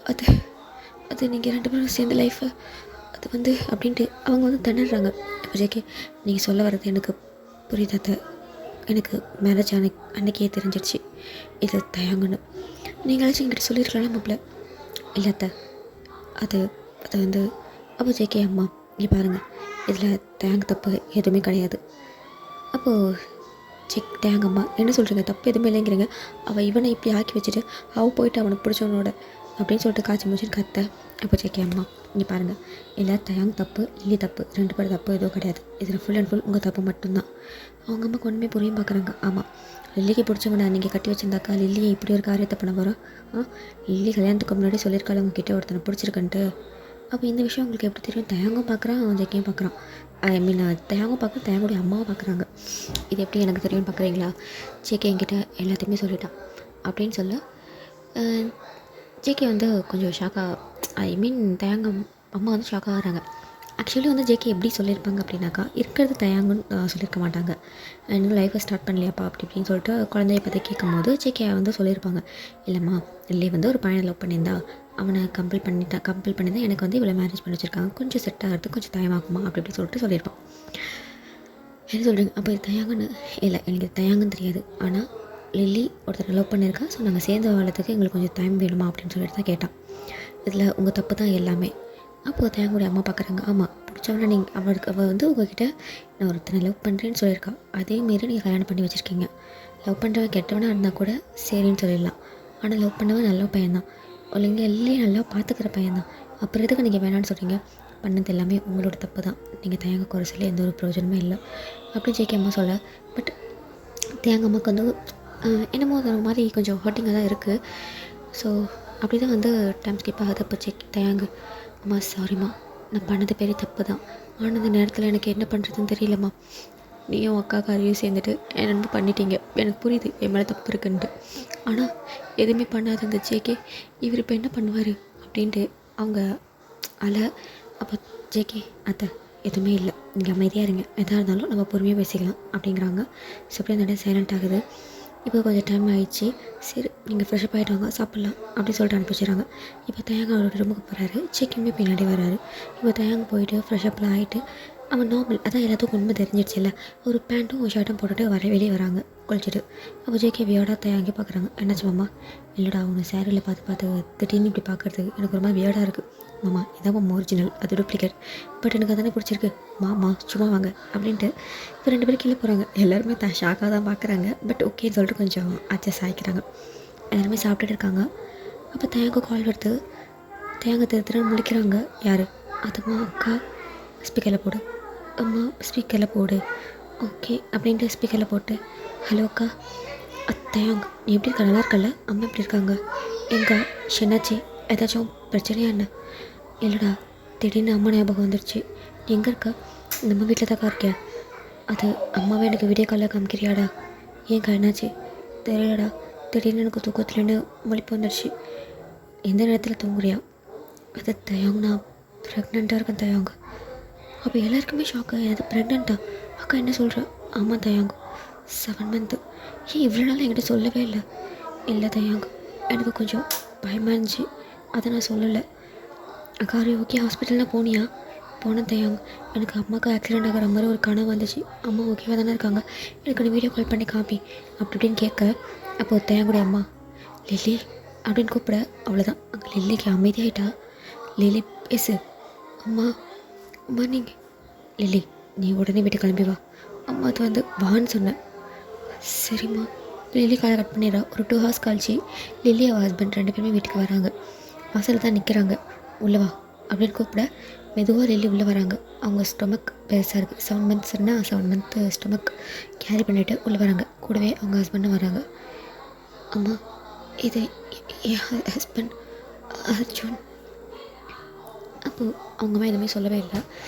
Speaker 1: அது நீங்கள் 2 பேரும் சேர்ந்த லைஃபை அது வந்து அப்படின்ட்டு அவங்க வந்து திணறாங்க. இப்போ ஜேகே, நீங்கள் சொல்ல வர்றது எனக்கு புரியுதாத்த, எனக்கு மேரேஜ் அன்னைக்கே தெரிஞ்சிடுச்சு இது தயாங்கன்னு. நீங்களாச்சும் என்கிட்ட சொல்லியிருக்கலாம் மாப்பிள்ள. இல்லை அத்தை, அது வந்து அப்போ ஜேகே அம்மா, இங்கே பாருங்கள், இதில் தேங்க தப்பு எதுவுமே கிடையாது. அப்போது தேங்க அம்மா, என்ன சொல்கிறீங்க, தப்பு எதுவுமே இல்லைங்கிறீங்க, அவள் இவனை இப்படி ஆக்கி வச்சுட்டு அவள் போயிட்டு அவனுக்கு பிடிச்சவனோட அப்படின்னு சொல்லிட்டு காய்ச்சி முடிச்சுட்டு கத்த. அப்போ ஜேகே அம்மா, இங்கே பாருங்கள், இல்லை தயாங் தப்பு, லில்லி தப்பு, 2 பேர் தப்பு எதுவும் கிடையாது, இதில் ஃபுல் அண்ட் ஃபுல் உங்கள் தப்பு மட்டும்தான். அவங்க அம்மாவுக்கு ஒன்றுமே புரியும் பார்க்குறாங்க. ஆமாம், லில்லிக்கு பிடிச்சவனை நீங்கள் கட்டி வச்சுருந்தாக்கா லில்லியை இப்படி ஒரு காரியத்தை பண்ண போகிறோம். லில்லி கல்யாணத்துக்கு முன்னாடி சொல்லியிருக்காள் உங்ககிட்ட ஒருத்தனை பிடிச்சிருக்குன்ட்டு. அப்போ இந்த விஷயம் உங்களுக்கு எப்படி தெரியும்? தயாங்கும் பார்க்குறான், ஜேக்கையும் பார்க்குறான். ஐ மீன் தயாங்கும் பார்க்குறேன், தயாங்குடைய அம்மாவும் பார்க்குறாங்க. இது எப்படி எனக்கு தெரியும்னு பார்க்குறீங்களா? ஜேகே என்கிட்ட எல்லாத்தையுமே சொல்லிட்டான் அப்படின்னு சொல்ல ஜேகே வந்து கொஞ்சம் ஷாக்காக, ஐ மீன் தயாங்க அம்மா வந்து ஷாக்காக ஆகிறாங்க. ஆக்சுவலி வந்து ஜேகே எப்படி சொல்லியிருப்பாங்க அப்படின்னாக்கா, இருக்கிறது தயாங்குன்னு சொல்லியிருக்க மாட்டாங்க. இன்னும் லைஃப்பை ஸ்டார்ட் பண்ணலையாப்பா அப்படி இப்படின்னு சொல்லிட்டு குழந்தைய பற்றி கேட்கும்போது ஜேகே வந்து சொல்லியிருப்பாங்க, இல்லைம்மா இல்லை வந்து ஒரு பையனை லவ் பண்ணியிருந்தா அவனை கம்பல் பண்ணியிருந்தா எனக்கு வந்து இவ்வளோ மேரேஜ் பண்ணி வச்சுருக்காங்க, கொஞ்சம் செட் ஆகிறதுக்கு கொஞ்சம் டைம் ஆகுமா அப்படி இப்படி சொல்லிட்டு சொல்லியிருப்பான். என்ன சொல்கிறீங்க? அப்போ இது தயாங்கன்னு இல்லை, எனக்கு தயாங்கன்னு தெரியாது, ஆனால் லில்லி ஒருத்தர் லவ் பண்ணியிருக்கா, ஸோ நாங்கள் சேர்ந்த வாழத்துக்கு எங்களுக்கு கொஞ்சம் டைம் வேணுமா அப்படின்னு சொல்லிட்டு தான் கேட்டான். இதில் உங்கள் தப்பு தான் எல்லாமே. அப்போது தயாங்குடைய அம்மா பார்க்குறாங்க. ஆமாம், பிடிச்சவன அவள் வந்து உங்ககிட்ட நான் ஒருத்தனை லவ் பண்ணுறேன்னு சொல்லியிருக்கா, அதேமாரி நீங்கள் கல்யாணம் பண்ணி வச்சுருக்கீங்க. லவ் பண்ணுறவன் கெட்டவனாக இருந்தால் கூட சரின்னு சொல்லிடலாம், ஆனால் லவ் பண்ணவன் நல்ல பையன்தான், இல்லைங்க இல்லையே நல்லா பார்த்துக்கிற பையன்தான், அப்புறம் எதுக்கு நீங்கள் வேணான்னு சொல்கிறீங்க? பண்ணது எல்லாமே உங்களோட தப்பு தான், நீங்கள் தயாங்க குறை சொல்லி எந்த ஒரு பிரயோஜனமே இல்லை அப்படின்னு ஜேகே அம்மா சொல்ல. பட் தேங்க அம்மாவுக்கு வந்து என்னமோ அது மாதிரி கொஞ்சம் ஹர்ட்டிங்காக தான் இருக்குது. ஸோ அப்படி தான் வந்து டைம் ஸ்கிப் ஆகுது. அப்போ தயாங்கு, அம்மா சாரிம்மா, நான் பண்ணது பெரிய தப்பு தான், ஆனால் அந்த நேரத்தில் எனக்கு என்ன பண்ணுறதுன்னு தெரியலம்மா, நீயும் அக்காக்காரையும் சேர்ந்துட்டு என்ன பண்ணிட்டீங்க, எனக்கு புரியுது என் மேலே தப்பு இருக்குன்ட்டு, ஆனால் எதுவுமே பண்ணாது அந்த ஜேகே, இவர் இப்போ என்ன பண்ணுவார் அப்படின்ட்டு அவங்க அப்போ ஜேகே, அத்தை எதுவுமே இல்லை, நீங்கள் அமைதியாக இருங்க, எதாக இருந்தாலும் நம்ம பொறுமையாக பேசிக்கலாம் அப்படிங்கிறாங்க. ஸோ அப்படியே அந்த இடம் சைலண்ட் ஆகுது. இப்போ கொஞ்சம் டைம் ஆகிடுச்சு, சரி நீங்கள் ஃப்ரெஷ்அப் ஆகிட்டு வாங்க சாப்பிட்லாம் அப்படின்னு சொல்லிட்டு அனுப்பிச்சிடுறாங்க. இப்போ தயாங்க அவரோட ரூமுக்கு போகிறாரு, ஜேகேயுமே பின்னாடி வராரு. இப்போ தயாங்க போயிட்டு ஃப்ரெஷ்அப்லாம் ஆகிட்டு அவன் நார்மல், அதான் எல்லாத்துக்கும் உண்மை தெரிஞ்சிடுச்சு இல்லை, ஒரு பேண்ட்டும் ஒரு ஷர்ட்டும் போட்டுட்டு வெளியே வராங்க குளிச்சுட்டு. அப்போ ஜேகே வியர்டாக தயாங்கி பார்க்குறாங்க. என்னாச்சு மாமா? இல்லைடா, அவனை சேரில் பார்த்து திடீர்னு இப்படி பார்க்குறது எனக்கு ஒரு மாதிரி வியர்டாக இருக்குது மாமா, இதான் மாமா ஒரிஜினல், அது டூப்ளிகேட், பட் எனக்கு அதானே பிடிச்சிருக்கு மாமா, சும்மா வாங்க அப்படின்ட்டு இப்போ 2 பேரும் கீழே போகிறாங்க. எல்லாருமே ஷாக்காக தான் பார்க்குறாங்க, பட் ஓகேன்னு சொல்லிட்டு கொஞ்சம் அட்ஜஸ்ட் ஆகிக்கிறாங்க. எல்லாருமே சாப்பிட்டுட்டு இருக்காங்க. அப்போ தயாங்க கால் வருது. தயாங்க திருத்திர முழிக்கிறாங்க. யார்? அதுமா அக்கா, ஸ்பீக்கரில் போடு அம்மா, ஸ்பீக்கரில் போடு. ஓகே அப்படின்ட்டு ஸ்பீக்கரில் போட்டு, ஹலோ அக்கா, தயாங் நீ எப்படி இருக்க? நல்லா இருக்கல? அம்மா எப்படி இருக்காங்க? எங்க என்னாச்சு? ஏதாச்சும் பிரச்சனையா என்ன? இல்லைடா, திடீர்னு அம்மா ஞாபகம் வந்துடுச்சு. நீ எங்கே இருக்க? நம்ம வீட்டில் தாக்கா இருக்கேன். அது அம்மாவே எனக்கு வீடியோ காலில் காமிக்கிறியாடா? ஏன்க்கா என்னாச்சு? தெரியலடா, திடீர்னு எனக்கு தூக்கத்துலேருந்து முழிப்பு வந்துடுச்சு. எந்த நேரத்தில் தூங்குறியா? அது தயாங், நான் ப்ரெக்னெண்ட்டாக இருக்கேன் தயாங். அப்போ எல்லாருக்குமே ஷாக்கு, அது ப்ரெக்னெண்ட்டா? அக்கா என்ன சொல்கிறா? ஆமாம் தயாங், 7 மந்த்து. ஏன் இவ்வளோ நாள் என்கிட்ட சொல்லவே இல்லை? இல்லை தயாங், எனக்கு கொஞ்சம் பயமாக இருந்துச்சு, அதை நான் சொல்லலை. அக்கா ஓகே, ஹாஸ்பிட்டல்லாம் போனியா? போன தயாங் எனக்கு அம்மாவுக்கு ஆக்சிடெண்ட் ஆகிற மாதிரி ஒரு கனவு வந்துச்சு. அம்மா ஓகேவாக தானே இருக்காங்க, எனக்கு நீ வீடியோ கால் பண்ணி காப்பி அப்படி இப்படின்னு கேட்க, அப்போது தயாங்குடைய அம்மா லில்லி அப்படின்னு கூப்பிட, அவ்வளோதான் அங்கே லில்லிக்கு அமைதியாயிட்டா. லில்லி பேசு அம்மா, அம்மா நீங்கள் லில்லி நீ உடனே வீட்டுக்கு கிளம்பி வா, அம்மா அது வந்து வான்னு சொன்னேன். சரிம்மா. லில்லி காலை கட் பண்ணிடுறா. ஒரு 2 ஹவர்ஸ் கழிச்சு லில்லி அவள் ஹஸ்பண்ட் 2 பேருமே வீட்டுக்கு வராங்க. வாசலில் தான் நிற்கிறாங்க. உள்ளே வா அப்படின்னு கூப்பிட மெதுவாக லில்லி உள்ளே வராங்க. அவங்க ஸ்டொமக் பெருசாக இருக்குது. 7 மந்த்ஸ்னா 7 மந்த்து ஸ்டொமக் கேரி பண்ணிவிட்டு உள்ளே வராங்க. கூடவே அவங்க ஹஸ்பண்டும் வராங்க. அம்மா இது என் ஹஸ்பண்ட் அர்ஜுன். அப்போது அவங்க அம்மா எதுவுமே சொல்லவே இல்லை,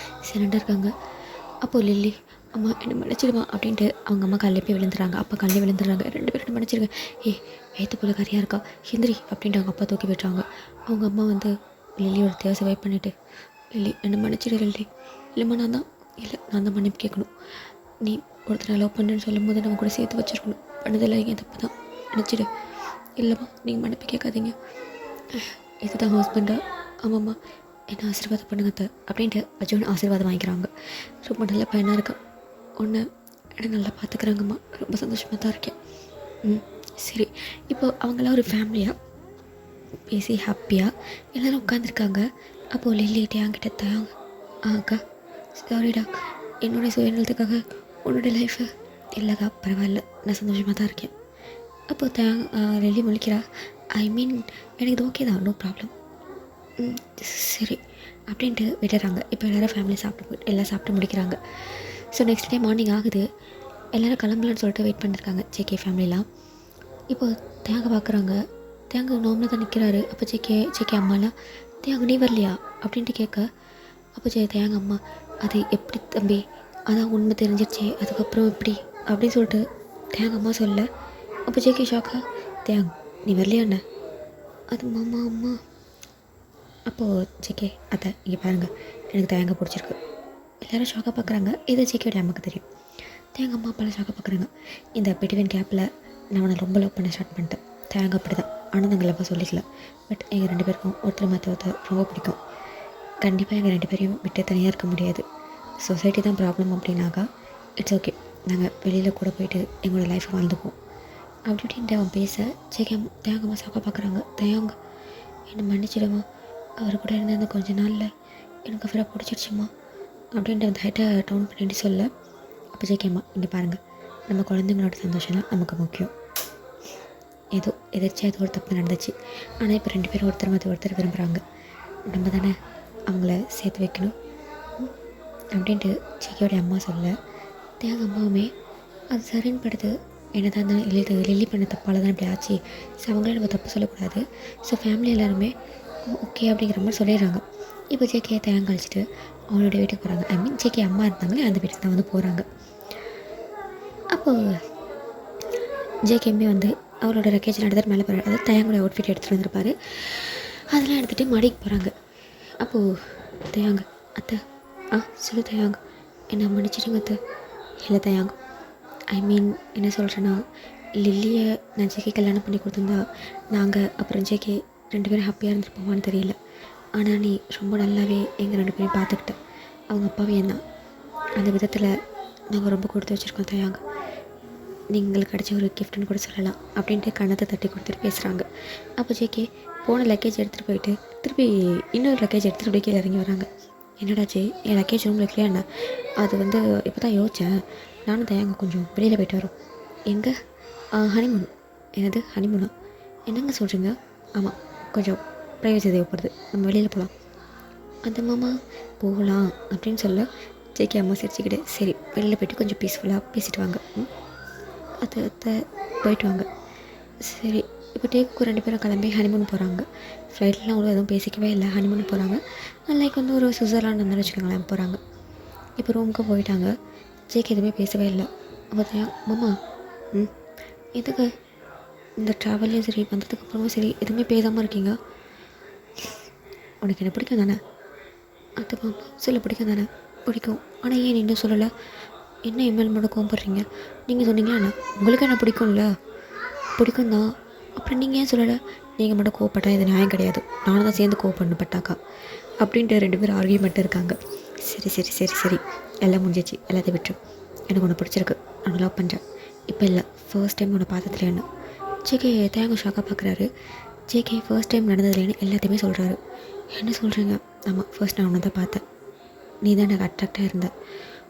Speaker 1: சைலண்டாக இருக்காங்க. அப்போது லில்லி அம்மா என்னை மன்னிச்சிடுமா அப்படின்ட்டு அவங்க அம்மா காலையில் போய் விழுந்துறாங்க. அப்பா காலையில் விழுந்துடுறாங்க. 2 பேரும் என்ன மன்னிச்சிருங்க. ஏற்று போல கரையாக இருக்கா ஹிந்திரி அப்படின்ட்டு அவங்க அப்பா தூக்கி விட்டுறாங்க. அவங்க அம்மா வந்து லில்லியோட தேவை வெயிட் பண்ணிவிட்டு லில்லி என்னை மன்னிச்சிடு லில்லி. இல்லைம்மா நான் தான் மன்னிப்பு கேட்கணும். நீ ஒருத்தரை லவ் பண்ணுன்னு சொல்லும் போது நம்ம கூட சேர்த்து வச்சுருக்கணும். பண்ணதில்லை என் தப்பு தான், நினச்சிடு. இல்லைம்மா நீங்கள் மன்னிப்பு கேட்காதீங்க, இதுதான் ஹஸ்பண்டா. ஆமாம்மா என்ன ஆசீர்வாதம் பண்ணுங்க அப்படின்ட்டு அர்ஜுன் ஆசீர்வாதம் வாங்கிக்கிறாங்க. ரொம்ப நல்ல பையனாக இருக்கா, ஒன்று என்னை நல்லா பார்த்துக்குறாங்கம்மா, ரொம்ப சந்தோஷமாக தான் இருக்கேன். சரி. இப்போ அவங்களாம் ஒரு ஃபேமிலியாக பேசி ஹாப்பியாக எல்லோரும் உட்காந்துருக்காங்க. அப்போது லில்லிகிட்டே என்கிட்ட தாங்க அக்கா சாரிடா என்னுடைய சுயநலத்துக்காக உன்னோட லைஃபை. இல்லைக்கா பரவாயில்ல, நான் சந்தோஷமாக தான் இருக்கேன். அப்போது லில்லி முழிக்கிறா. ஐ மீன் எனக்கு இது ஓகே தான், நோ ப்ராப்ளம். சரி அப்படின்ட்டு விடுறாங்க. இப்போ எல்லோரும் ஃபேமிலி எல்லாம் சாப்பிட்டு முடிக்கிறாங்க. ஸோ நெக்ஸ்ட் டே மார்னிங் ஆகுது. எல்லோரும் கிளம்பலன்னு சொல்லிட்டு வெயிட் பண்ணியிருக்காங்க ஜேகே ஃபேமிலிலாம். இப்போ தேங்க பார்க்குறாங்க. தேங்க நோம்பில் தான் நிற்கிறாரு. அப்போ ஜேகே அம்மாலாம் தேங்க நீ வரலையா அப்படின்ட்டு கேட்க, அப்போ தேங்க அம்மா அது எப்படி தம்பி, அதான் உண்மை தெரிஞ்சிருச்சே அதுக்கப்புறம் எப்படி அப்படின்னு சொல்லிட்டு தேங்க அம்மா சொல்ல, அப்போ ஜேகே ஷாக்கா தேங் நீ வரலையாண்ண அது மாமா அம்மா. அப்போது ஜேகே அத்தை இங்கே பாருங்கள் எனக்கு தேங்காய் பிடிச்சிருக்கு. எல்லோரும் ஷாக்காக பார்க்குறாங்க. இது ஜேகேயோட அம்மாவுக்கு தெரியும். தேங்காய் அம்மா அப்பாலாம் ஷாக்காக பார்க்குறாங்க. இந்த பிட்வீன் கேப்பில் நான் அவனை ரொம்ப லவ் பண்ண ஸ்டார்ட் பண்ணிட்டேன். தேங்காய் அப்படி தான், ஆனால் நாங்கள் லவ்வாக சொல்லிக்கல. பட் எங்கள் 2 பேருக்கும் ஒருத்தர் மற்ற ஒருத்தர் ரொம்ப பிடிக்கும். கண்டிப்பாக எங்கள் 2 பேரையும் விட்டு தனியாக இருக்க முடியாது. சொசைட்டி தான் ப்ராப்ளம் அப்படின்னாக்கா இட்ஸ் ஓகே, நாங்கள் வெளியில் கூட போயிட்டு எங்களோட லைஃப்பை வாழ்ந்துப்போம் அப்படி இப்படின்ட்டு அவன் பேச தேங்காய் அம்மா ஷாக்காக பார்க்குறாங்க. தேங்க என்னை மன்னிச்சிடுமா, அவர் கூட இருந்த அந்த கொஞ்ச நாளில் எனக்கு அவரை பிடிச்சிருச்சுமா அப்படின்ட்டு அந்த ஹைட்டை டவுன் பண்ணிட்டு சொல்ல, அப்போ ஜேகேம்மா இங்கே பாருங்கள் நம்ம குழந்தைங்களோட சந்தோஷம் தான் நமக்கு முக்கியம். ஏதோ எதிர்ச்சியாக ஒரு தப்பு நடந்துச்சு, ஆனால் இப்போ 2 பேரும் ஒருத்தர் விரும்புகிறாங்க. நம்ம தானே அவங்கள சேர்த்து வைக்கணும் அப்படின்ட்டு ஜேகேயோடைய அம்மா சொல்ல, தேங்க அம்மாவுமே அது சரின்னு படுது. என்ன தான் லில்லி பண்ண தப்பால் தான் இப்படி ஆச்சு. ஸோ அவங்கள நம்ம தப்பு சொல்லக்கூடாது. ஸோ ஃபேமிலி எல்லாருமே ஓகே அப்படிங்கிற மாதிரி சொல்லிடுறாங்க. இப்போ ஜேகே தேங்க கழிச்சிட்டு அவங்களோட வீட்டுக்கு போகிறாங்க. ஐ மீன் ஜேகே அம்மா இருந்தாங்களே அந்த வீட்டுக்கு தான் வந்து போகிறாங்க. அப்போது ஜேகேமே வந்து அவரோட லக்கேஜ் எடுத்துகிட்டு மேலே போகிறாரு. அதாவது தேங்கோட அவுட்ஃபிட் எடுத்துகிட்டு வந்திருப்பார். அதெல்லாம் எடுத்துகிட்டு மாடிக்கு போகிறாங்க. அப்போது தேங்க அத்தை சொல்லு தேங்க என்ன மன்னிச்சிடுங்க அத்தை. இல்லை தேங்க ஐ மீன் என்ன சொல்கிறேன்னா, லில்லியை நான் ஜேகே கல்யாணம் பண்ணி கொடுத்துருந்தா நாங்கள் அப்புறம் ஜேகே 2 பேரும் ஹாப்பியாக இருந்துருப்போமான்னு தெரியல. ஆனால் நீ ரொம்ப நல்லாவே எங்கள் 2 பேரையும் பார்த்துக்கிட்ட. அவங்க அப்பாவே என்ன அந்த விதத்தில் நாங்கள் ரொம்ப கொடுத்து வச்சுருக்கோம் தயாங்க. நீங்கள் கிடச்ச ஒரு கிஃப்ட்னு கூட சொல்லலாம் அப்படின்ட்டு கண்ணத்தை தட்டி கொடுத்துட்டு பேசுகிறாங்க. அப்போ ஜேகே போன லக்கேஜ் எடுத்துகிட்டு போயிட்டு திருப்பி இன்னொரு லக்கேஜ் எடுத்துகிட்டு அப்படியே கீழே இறங்கி வராங்க. என்னடாச்சு என் லக்கேஜ் ரூமில் இருக்கலையா என்ன? அது வந்து இப்போ தான் யோசித்தேன், நானும் தயாங்க கொஞ்சம் வெளியில் போயிட்டு வரோம். எங்கே? ஹனிமூன். என்னது ஹனிமூனா? என்னங்க சொல்கிறீங்க? ஆமாம், கொஞ்சம் ப்ரைவசி தேவைப்படுது, நம்ம வெளியில் போகலாம். அந்த மாமா போகலாம் அப்படின்னு சொல்ல ஜேகே அம்மா சிரிச்சுக்கிட்டு சரி வெளியில் போய்ட்டு கொஞ்சம் பீஸ்ஃபுல்லாக பேசிட்டு வாங்க. அதை போயிட்டு வாங்க. சரி இப்போ டேக்கு 2 பேரும் கிளம்பி ஹனிமூன் போகிறாங்க. ஃப்ளைட்லாம் அவ்வளோ எதுவும் பேசிக்கவே இல்லை. ஹனிமூன் போகிறாங்க. லைக் வந்து ஒரு சுவிட்சர்லாந்து இருந்தாலும் வச்சுக்கோங்களேன் போகிறாங்க. இப்போ ரூமுக்கு போயிட்டாங்க. ஜேகே எதுவுமே பேசவே இல்லை. அப்போ மாமா எதுக்கு இந்த ட்ராவல்லையும் சரி வந்ததுக்கப்புறமும் சரி எதுவுமே பேசாமல் இருக்கீங்க? உனக்கு என்ன பிடிக்கும் தானே? அது மாமா சொல்ல பிடிக்கும் தானே? பிடிக்கும். ஆனால் ஏன் இன்னும் சொல்லலை? என்ன எம்எல் மட்டும் கோவப்படுறீங்க? நீங்கள் சொன்னீங்களா என்ன உங்களுக்கு என்ன பிடிக்கும்ல? பிடிக்கும் தான், அப்புறம் நீங்கள் ஏன் சொல்லலை? நீங்கள் மட்டும் கோவப்பட்டா இது நியாயம் கிடையாது, நானும் தான் சேர்ந்து கோவப்படணும் பட்டாக்கா அப்படின்ட்டு 2 பேரும் ஆர்கியூமெண்ட் இருக்காங்க. சரி சரி சரி சரி எல்லாம் முடிஞ்சிச்சு, எல்லாத்தையும் விட்டுரு. எனக்கு உன்னை பிடிச்சிருக்கு, நான் லவ் பண்ணுறேன். இப்போ இல்லை, ஃபர்ஸ்ட் டைம் உன்னை பார்த்ததுலேன்னு. ஜேகே தேங்க ஷாக்காக பார்க்குறாரு. ஜேகே ஃபர்ஸ்ட் டைம் நடந்ததுலேன்னு எல்லாத்தையுமே சொல்கிறாரு. என்ன சொல்கிறீங்க? ஆமாம், ஃபர்ஸ்ட் நான் உன்னை தான் பார்த்தேன். நீ தான் எனக்கு அட்ராக்டாக இருந்த.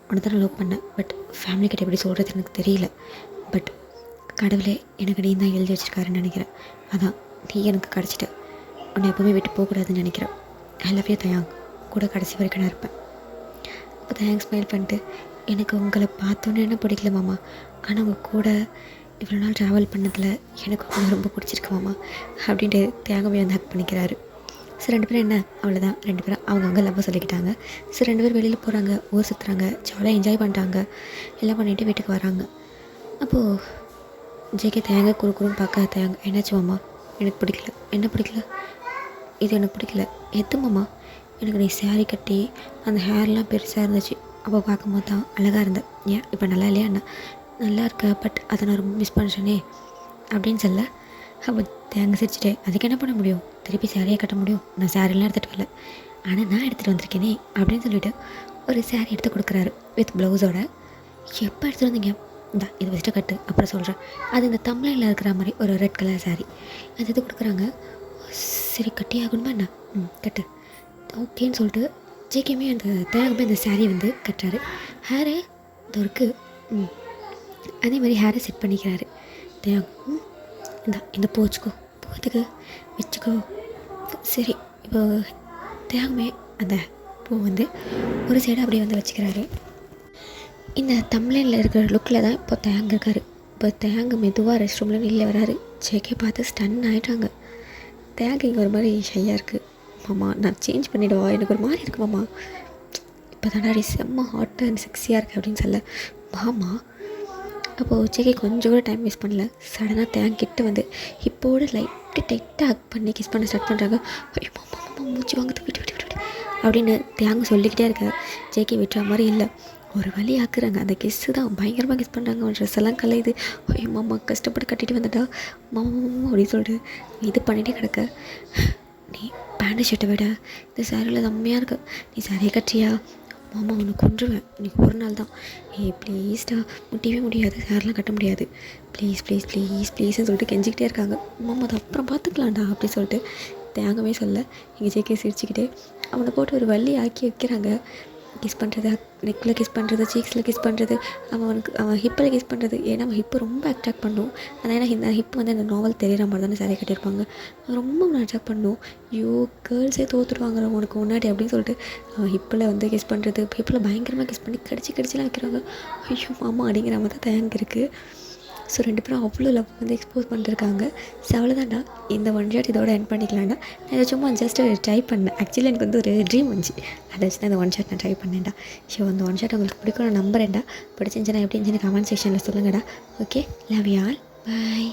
Speaker 1: உன்னை தான் லவ் பண்ணேன். பட் ஃபேமிலி கிட்ட எப்படி சொல்கிறது எனக்கு தெரியல. பட் கடவுளே எனக்கு நீ தான் எழுதி வச்சிருக்காருன்னு நினைக்கிறேன். அதான் நீ எனக்கு கிடச்சிட்ட. உன்னை எப்போவுமே விட்டு போகக்கூடாதுன்னு நினைக்கிறேன். ஐ லவ் யூ தயாங், கூட கடைசி வரைக்கும் நான் இருப்பேன். அப்போ தயாங் ஸ்மைல் பண்ணிட்டு, எனக்கு உங்களை பார்த்தோன்னே என்ன பிடிக்கல மாமா, ஆனால் உங்கள் கூட இவ்வளோ நாள் ட்ராவல் பண்ணதில் எனக்கு உங்களை ரொம்ப பிடிச்சிருக்கு மாமா அப்படின்ட்டு தேங்கமே வந்து ஹக் பண்ணிக்கிறாரு. ஸோ 2 பேரும் என்ன அவ்வளோதான், 2 பேரும் அவங்கவுங்க லவ்வை சொல்லிக்கிட்டாங்க. ஸோ 2 பேர் வெளியில் போகிறாங்க, ஊர் சுற்றுறாங்க, ஜாலியாக என்ஜாய் பண்ணுறாங்க, எல்லாம் பண்ணிவிட்டு வீட்டுக்கு வராங்க. அப்போது ஜேகே தேங்காய் குறுக்குறுன்னு பார்க்க, தேங்காய் என்னாச்சு மாமா? எனக்கு பிடிக்கல. என்ன பிடிக்கல? இது எனக்கு பிடிக்கல. எது மாமா? எனக்கு நீ சேரீ கட்டி அந்த ஹேர்லாம் பெருசாக இருந்துச்சு, அப்போ பார்க்கும்போது தான் அழகாக இருந்தேன். ஏன் இப்போ நல்லா இல்லையா என்ன? நல்லா இருக்க, பட் அதை நான் ரொம்ப மிஸ் பண்ணுறேனே அப்படின்னு சொல்ல. அப்போ தேங்காய் சிரிச்சிட்டே, அதுக்கு என்ன பண்ண முடியும்? திருப்பி சேரீயை கட்ட முடியும்? நான் சேரீலாம் எடுத்துகிட்டு வரல, ஆனால் நான் எடுத்துகிட்டு வந்திருக்கேனே அப்படின்னு சொல்லிவிட்டு ஒரு சேரீ எடுத்து கொடுக்குறாரு வித் ப்ளவுஸோட. எப்போ எடுத்துகிட்டு வந்தீங்க? இந்தா இதை வச்சுட்டு கட்டு, அப்புறம் சொல்கிறேன். அது இந்த தம்ப்லைனில் இருக்கிற மாதிரி ஒரு ரெட் கலர் சாரீ அது இது கொடுக்குறாங்க. சரி கட்டி ஆகணுமா என்ன? கட்டு ஓகேன்னு சொல்லிட்டு ஜேகேமே அந்த தேங்கமே அந்த சாரீ வந்து கட்டுறாரு. ஹேரு இது இருக்குது. அதே மாதிரி ஹேரை செட் பண்ணிக்கிறாரு. தேங் இந்த பூ வச்சுக்கோ, பூத்துக்கு வச்சுக்கோ. சரி, இப்போ தேங்கமே அந்த பூ வந்து ஒரு சைடு அப்படியே வந்து வச்சுக்கிறாரு. இந்த தம்ப்லைனில் இருக்கிற லுக்கில் தான் இப்போ தேங்க இருக்காரு. இப்போ தேங்க மெதுவாக ரெஸ்ட் ரூமில் வெளியில் வராரு. ஜேகே பார்த்து ஸ்டன் ஆகிட்டாங்க. தேங்க இங்கே ஒரு மாதிரி ஷையாக இருக்குது. மாமா நான் சேஞ்ச் பண்ணிவிடுவா, எனக்கு ஒரு மாதிரி இருக்கு மாமா, இப்போ தானே செம்ம ஹாட்டாக அண்ட் செக்ஸியாக இருக்குது அப்படின்னு சொல்ல. மாமா அப்போது ஜேகே கொஞ்சம் கூட டைம் வேஸ்ட் பண்ணல. சடனாக தேங்க கிட்ட வந்து ஹிப்போடு லைட்டாக டைட்டாக ஹக் பண்ணி கிஸ் பண்ண ஸ்டார்ட் பண்ணுறாங்க. ஐயோ மாமா மாமா மூச்சு வாங்குது, விட்டு விட்டு விட்டு அப்படின்னு தேங்க சொல்லிக்கிட்டே இருக்க. ஜேகே விட்டுற மாதிரி இல்லை, ஒரு வழி ஆக்குறாங்க. அந்த கிஸ்ஸு தான் பயங்கரமாக கிஸ் பண்ணுறாங்க. அவன் ட்ரெஸ் எல்லாம் கலையுது. ஐயோ மாமா கஷ்டப்பட்டு கட்டிட்டு வந்துட்டா மாமா மாமா அப்படின்னு சொல்லிட்டு இது பண்ணிகிட்டே கிடக்க. நீ பேண்ட் ஷர்ட்டை விட இந்த சாரியில் செம்மையாக இருக்கு, நீ சாரியை கட்டுறியா? மாமா உன்னை கொன்றுவேன், இன்னைக்கு ஒரு நாள் தான். ப்ளீஸ்டா, முடியவே முடியாது, சாரெலாம் கட்ட முடியாது, ப்ளீஸ் ப்ளீஸ் ப்ளீஸ் ப்ளீஸ்ன்னு சொல்லிட்டு கெஞ்சிக்கிட்டே இருக்காங்க. மாமா அதை அப்புறம் பார்த்துக்கலாம்டா அப்படி சொல்லிட்டு தேங்கவே சொல்ல. எங்கள் ஜேகே சிரிச்சுக்கிட்டே அவனை போட்டு ஒரு வள்ளி ஆக்கி வைக்கிறாங்க. கிஸ் பண்ணுறது, நெக்கில் கிஸ் பண்ணுறது, சீக்ஸில் கிஸ் பண்ணுறது, அவன் ஹிப்பில் கிஸ் பண்ணுறது. ஏன்னா அவன் ஹிப்பு ரொம்ப அட்ராக்ட் பண்ணும். ஆனால் ஏன்னா இந்த ஹிப் வந்து அந்த நாவல் தெரிகிற மாதிரி தானே சாரி கட்டியிருப்பாங்க. அவன் ரொம்ப அவனை அட்ராக்ட் பண்ணும். ஐயோ கேர்ள்ஸே தோற்றுடுவாங்க உனக்கு முன்னாடி அப்படின்னு சொல்லிட்டு அவன் ஹிப்பில் வந்து கிஸ் பண்ணுறது, ஹிப்பில் பயங்கரமாக கிஸ் பண்ணி கடிச்சிலாம் வைக்கிறாங்க. ஐயோ மாமா அப்படிங்கிற மாதிரி தான் தேங்க இருக்குது. ஸோ 2 பேரும் அவ்வளோ லவ் வந்து எக்ஸ்போஸ் பண்ணிருக்காங்க. ஸோ அவ்வளோதான்டா, இந்த ஒன் ஷாட் இதோட என் பண்ணிக்கலாம்டா. நான் இதை சும்மா ஜஸ்ட் ட்ரை பண்ணேன். ஆக்சுவலி எனக்கு வந்து ஒரு ட்ரீம் வந்துச்சு, அதை வச்சு தான் இந்த ஒன் ஷாட் நான் ட்ரை பண்ணேன்டா. ஸோ அந்த ஒன் ஷாட் உங்களுக்கு பிடிக்கும் நான் நம்புறேன்டா. பிடிச்சிருந்துச்சுன்னா எப்படி இருந்துச்சுன்னு கமெண்ட் செக்ஷனில் சொல்லுங்கடா. Okay, love you all, bye.